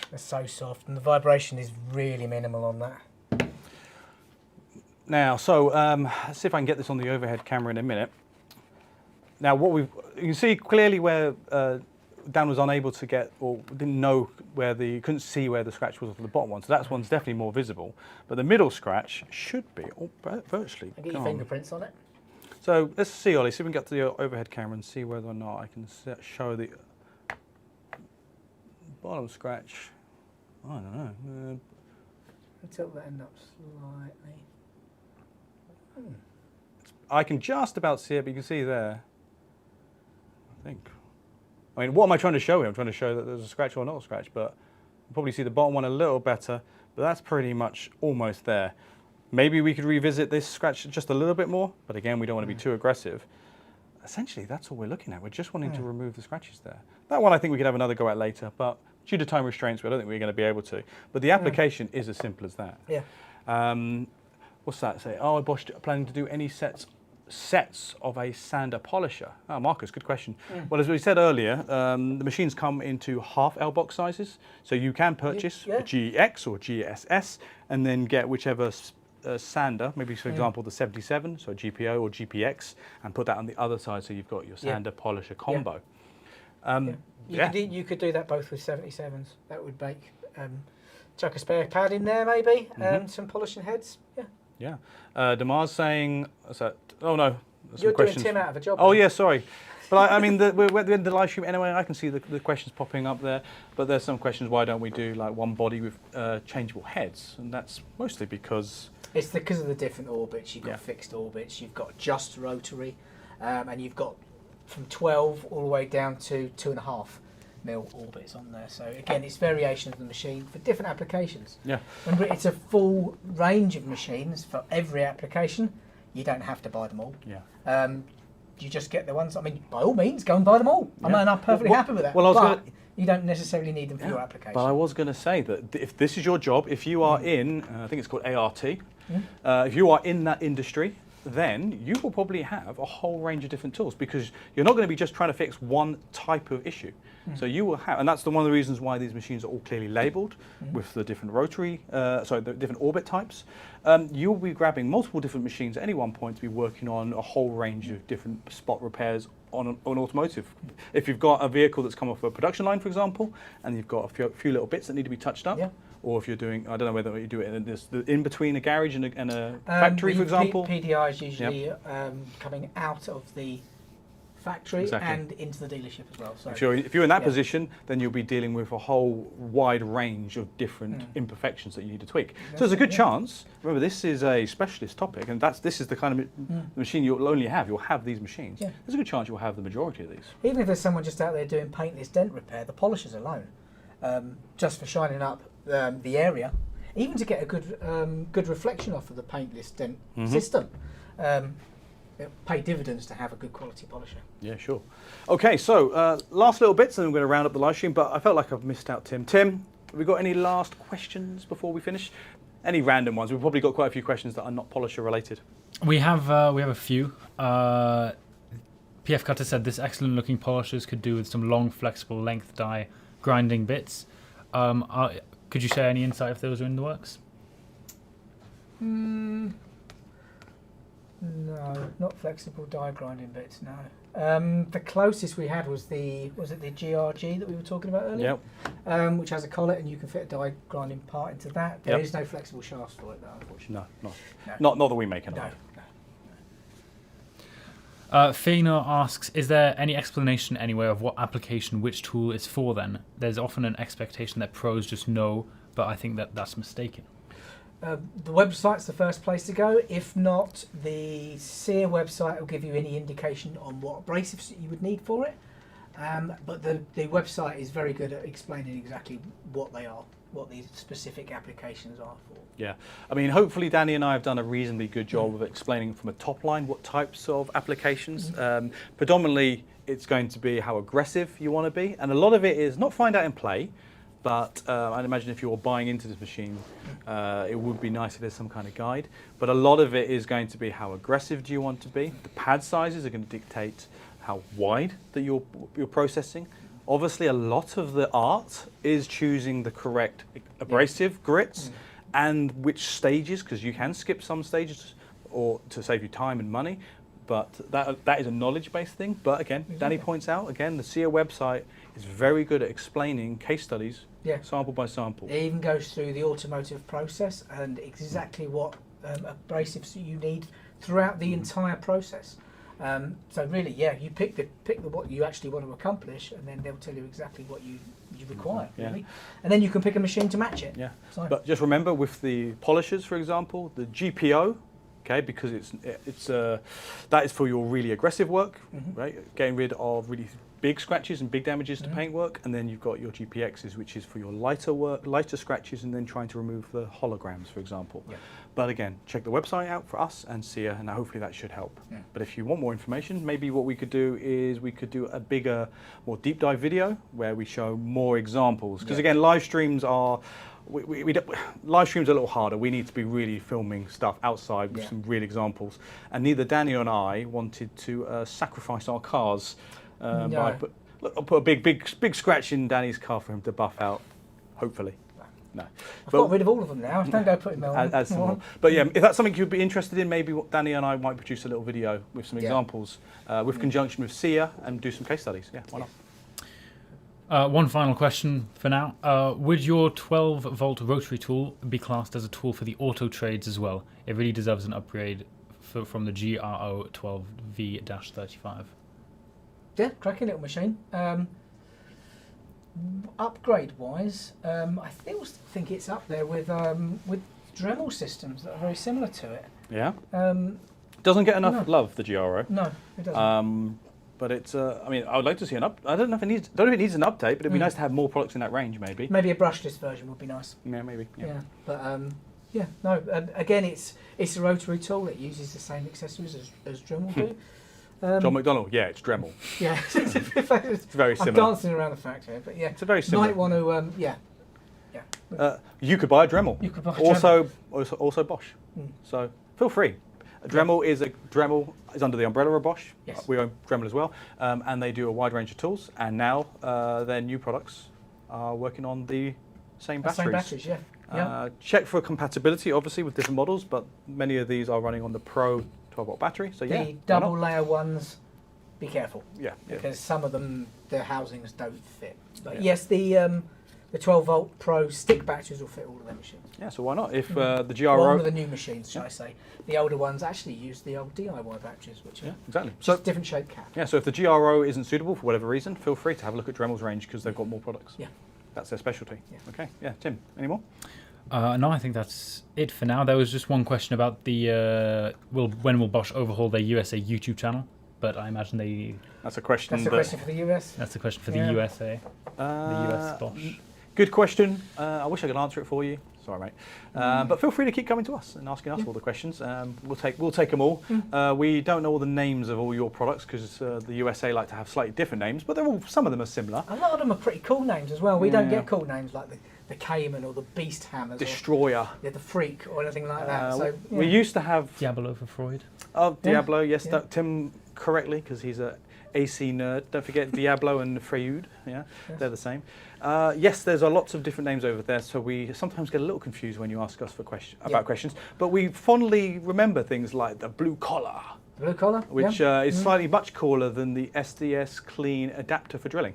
They're so soft, and the vibration is really minimal on that. Now, so let's see if I can get this on the overhead camera in a minute. Now, you can see clearly where Dan was unable to get, or didn't know where couldn't see where the scratch was for the bottom one. So that one's definitely more visible. But the middle scratch should be virtually I'll get your gone. fingerprints on it. So let's see, Ollie, see if we can get to the overhead camera and see whether or not I can show the bottom scratch. I don't know. Tilt that end up slightly. I can just about see it, but you can see there. I think. I mean, what am I trying to show here? I'm trying to show that there's a scratch or not a scratch, but you probably see the bottom one a little better, but that's pretty much almost there. Maybe we could revisit this scratch just a little bit more, but again, we don't want to be too aggressive. Essentially, that's all we're looking at. We're just wanting to remove the scratches there. That one I think we could have another go at later, but due to time restraints, I don't think we're going to be able to. But the application is as simple as that. Yeah. What's that say? Oh, Bosch planning to do any sets of a sander polisher? Oh, Marcus, good question. Well, as we said earlier, the machines come into half L box sizes, so you can purchase a GX or GSS and then get whichever sander, maybe for example the 77, so a GPO or GPX, and put that on the other side so you've got your sander polisher combo. You could do that both with 77s. That would make chuck a spare pad in there maybe, some polishing heads. Yeah. Damar's saying, oh no. You're doing Tim out of a job. Oh yeah, sorry. But I mean, we're at the end of the live stream anyway. I can see the questions popping up there. But there's some questions, why don't we do like one body with changeable heads? And that's mostly because... It's because of the different orbits. You've got fixed orbits, you've got just rotary, and you've got from 12 all the way down to 2.5 mil orbits on there. So again, it's variation of the machine for different applications. Yeah. Remember, it's a full range of machines for every application. You don't have to buy them all. Yeah. you just get the ones? I mean, by all means, go and buy them all. Yeah. I'm perfectly happy with that. well, I was but gonna- you don't necessarily need them for your application. But I was going to say that if this is your job, if you are in, I think it's called ART, if you are in that industry, then you will probably have a whole range of different tools because you're not going to be just trying to fix one type of issue. So you will have, and that's one of the reasons why these machines are all clearly labelled with the different the different orbit types. You'll be grabbing multiple different machines at any one point to be working on a whole range of different spot repairs on automotive. If you've got a vehicle that's come off a production line, for example, and you've got a few little bits that need to be touched up, or if you're doing, I don't know whether you do it in between a garage and a factory, for example. PDI is usually coming out of the factory and into the dealership as well. So If you're in that position, then you'll be dealing with a whole wide range of different imperfections that you need to tweak. So there's a good chance, remember this is a specialist topic, and this is the kind of machine you'll only have. You'll have these machines. Yeah. There's a good chance you'll have the majority of these. Even if there's someone just out there doing paintless dent repair, the polishers alone, just for shining up the area, even to get a good reflection off of the paintless dent system, it'll pay dividends to have a good quality polisher. Yeah, sure. Okay, so last little bits, and then we're going to round up the live stream, but I felt like I've missed out Tim. Tim, have we got any last questions before we finish? Any random ones? We've probably got quite a few questions that are not polisher related. We have a few. PF Cutter said this excellent looking polishers could do with some long flexible length die grinding bits. Could you share any insight if those are in the works? No, not flexible die grinding bits. No. The closest we had was the GRG that we were talking about earlier. Yep. Which has a collet and you can fit a die grinding part into that. There is no flexible shafts for it though, unfortunately. No, not that we make anyway. Fino asks, is there any explanation anywhere of what application which tool is for then? There's often an expectation that pros just know, but I think that's mistaken. The website's the first place to go. If not, the SEER website will give you any indication on what abrasives you would need for it. But the website is very good at explaining exactly what they are, what these specific applications are for. Yeah, I mean, hopefully Danny and I have done a reasonably good job of explaining from a top line what types of applications. Predominantly, it's going to be how aggressive you want to be, and a lot of it is not find out in play, but I'd imagine if you're buying into this machine, it would be nice if there's some kind of guide. But a lot of it is going to be how aggressive do you want to be. The pad sizes are going to dictate how wide that you're processing. Obviously, a lot of the art is choosing the correct abrasive grits and which stages, because you can skip some stages or to save you time and money. But that is a knowledge-based thing. But again, Danny points out, again, the SEER website is very good at explaining case studies, sample by sample. It even goes through the automotive process and exactly what abrasives you need throughout the entire process. So really, you pick the what you actually want to accomplish, and then they'll tell you exactly what you require, really. And then you can pick a machine to match it. Yeah. So. But just remember, with the polishers, for example, the GPO, okay, because that is for your really aggressive work, right? Getting rid of really big scratches and big damages to paintwork, and then you've got your GPXs, which is for your lighter work, lighter scratches, and then trying to remove the holograms, for example. Yeah. But again, check the website out for us and SEER, and hopefully that should help. Yeah. But if you want more information, maybe what we could do is we could do a bigger, more deep dive video where we show more examples. Because again, live streams are. Live streams are a little harder. We need to be really filming stuff outside with some real examples. And neither Danny or I wanted to sacrifice our cars by I'll put a big scratch in Danny's car for him to buff out, hopefully. No. I've got rid of all of them now. Don't go putting them on. But yeah, if that's something you'd be interested in, maybe Danny and I might produce a little video with some examples with conjunction with SEER and do some case studies. Yeah, why not? One final question for now. Would your 12-volt rotary tool be classed as a tool for the auto trades as well? It really deserves an upgrade from the GRO 12V-35. Yeah, cracking little machine. Upgrade-wise, I still think it's up there with Dremel systems that are very similar to it. Yeah. Doesn't get enough love, the GRO. No, it doesn't. But it's, I mean, I would like to see an I don't know if it needs an update, but it'd be nice to have more products in that range, maybe. Maybe a brushless version would be nice. Yeah, maybe. Yeah, but again, it's a rotary tool. It uses the same accessories as Dremel do. John McDonnell, yeah, it's Dremel. Yeah, It's very I'm similar. dancing around the fact here, but yeah. It's a very similar. Might want to, yeah. You could buy a Dremel. You could buy a Also Bosch. So feel free. Dremel is under the umbrella of Bosch. Yes. We own Dremel as well, and they do a wide range of tools. And now their new products are working on the same batteries. Same batteries, yeah. Yeah. Check for compatibility, obviously, with different models, but many of these are running on the Pro 12-volt battery. So yeah, The double layer ones, be careful. Yeah. Because some of them, their housings don't fit. But Yeah. yes, the 12-volt Pro stick batteries will fit all of their machines. Yeah. So why not? If the Well, GRO, one of the new machines, shall I say. The older ones actually use the old DIY batteries, which yeah, are exactly. just So different shaped cap. yeah. So if the GRO isn't suitable for whatever reason, feel free to have a look at Dremel's range because they've got more products. Yeah. That's their specialty. Yeah. Okay. Yeah. Tim, any more? No, I think that's it for now. There was just one question about the when will Bosch overhaul their USA YouTube channel? But I imagine That's a question. That's a question for the US. that's a question for Yeah. the USA, the US Bosch. Good question. I wish I could answer it for you. Sorry, mate. But feel free to keep coming to us and asking us all the questions. We'll take them all. We don't know all the names of all your products because the USA like to have slightly different names, but some of them are similar. A lot of them are pretty cool names as well. We don't Yeah. get cool names like the Cayman or the Beast Hammers Destroyer. or the Freak or anything like that. So yeah. We used to have Diablo for Freud. Diablo. Yes, Yeah. Tim correctly because he's a AC nerd. Don't forget Diablo and Freud. Yeah, Yes. they're the same. Yes, there's lots of different names over there, so we sometimes get a little confused when you ask us for about questions. But we fondly remember things like the blue collar, Blue collar, which yeah. is slightly much cooler than the SDS clean adapter for drilling,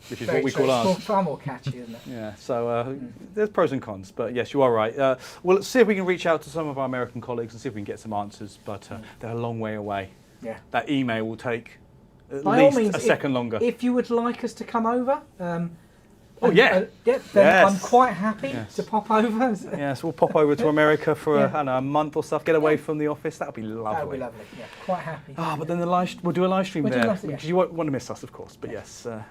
which is Very what we true. call It's ours. far more catchy, isn't it? Yeah, so there's pros and cons, but yes, you are right. Well, let's see if we can reach out to some of our American colleagues and see if we can get some answers, but they're a long way away. Yeah. That email will take at By all least means, a second longer. If you would like us to come over, Oh, yeah. then Yes. I'm quite happy Yes. to pop over. Yes, we'll pop over to America for Yeah. I don't know, a month or stuff, get away Yeah. from the office. That'll be lovely. That would be lovely. Yeah, quite happy. But then we'll do a live stream We'll do there. a live stream, Because yeah. you won't want to miss us, of course. But yes, feel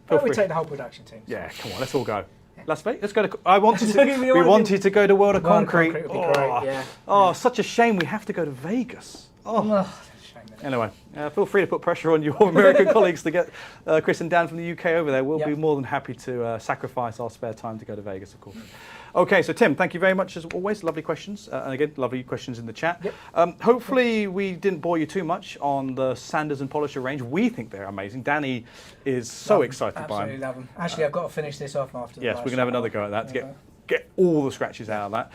But we free. take the whole production team. Yeah, come on, let's all go. Yeah. Las Vegas. Let's go to. I wanted to. Don't get me We wrong, wanted to go to World of World of Concrete. Concrete would be great, yeah. Oh, such a shame we have to go to Vegas. Oh. Oh, that's a shame, isn't it? Anyway, feel free to put pressure on your American colleagues to get Chris and Dan from the UK over there. We'll Yep. be more than happy to sacrifice our spare time to go to Vegas, of course. Okay, so Tim, thank you very much as always. Lovely questions. And again, lovely questions in the chat. Yep. Hopefully we didn't bore you too much on the sanders and polisher range. We think they're amazing. Danny is so Love 'em. excited by Absolutely them. love them. Actually, I've got to finish this off after the Yes, live we're going to have stream. another go at that to Okay. get all the scratches out of that.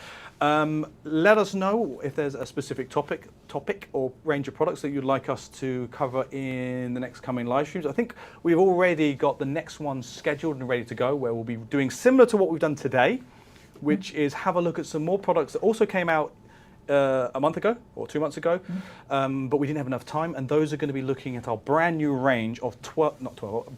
Let us know if there's a specific topic or range of products that you'd like us to cover in the next coming live streams. I think we've already got the next one scheduled and ready to go, where we'll be doing similar to what we've done today, which is have a look at some more products that also came out a month ago or 2 months ago, but we didn't have enough time, and those are going to be looking at our brand new range of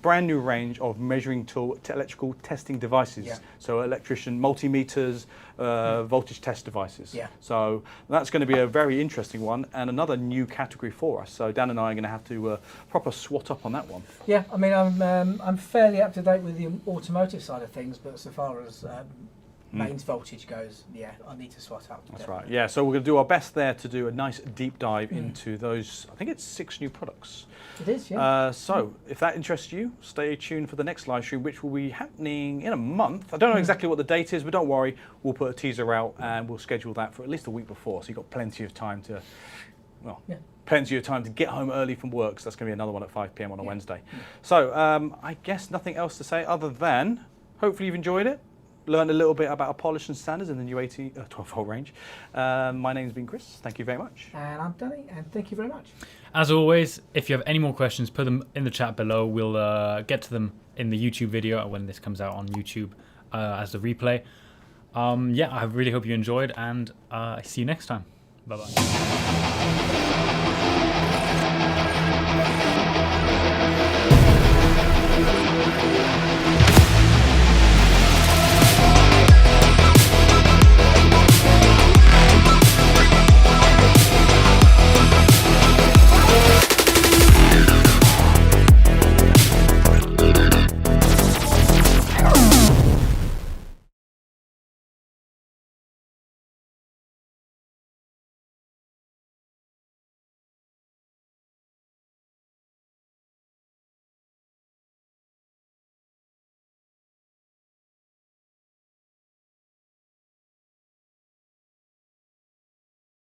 brand new range of measuring tool electrical testing devices. Yeah. So electrician multimeters, voltage test devices. Yeah. So that's going to be a very interesting one and another new category for us. So Dan and I are going to have to proper swat up on that one. Yeah, I mean, I'm fairly up to date with the automotive side of things, but so far as mains voltage goes, yeah, I need to swat up. That's right. Yeah, so we're going to do our best there to do a nice deep dive into those, I think it's 6 new products. It is, yeah. So if that interests you, stay tuned for the next live stream, which will be happening in a month. I don't know exactly what the date is, but don't worry, we'll put a teaser out and we'll schedule that for at least a week before, so you've got plenty of time to, plenty of time to get home early from work, so that's going to be another one at 5 p.m. on a Wednesday. So I guess nothing else to say other than, hopefully you've enjoyed it. Learned a little bit about our polish and standards in the new 12-volt range. My name's been Chris. Thank you very much. And I'm Danny, and thank you very much. As always, if you have any more questions, put them in the chat below. We'll get to them in the YouTube video when this comes out on YouTube as the replay. I really hope you enjoyed, and I see you next time. Bye-bye.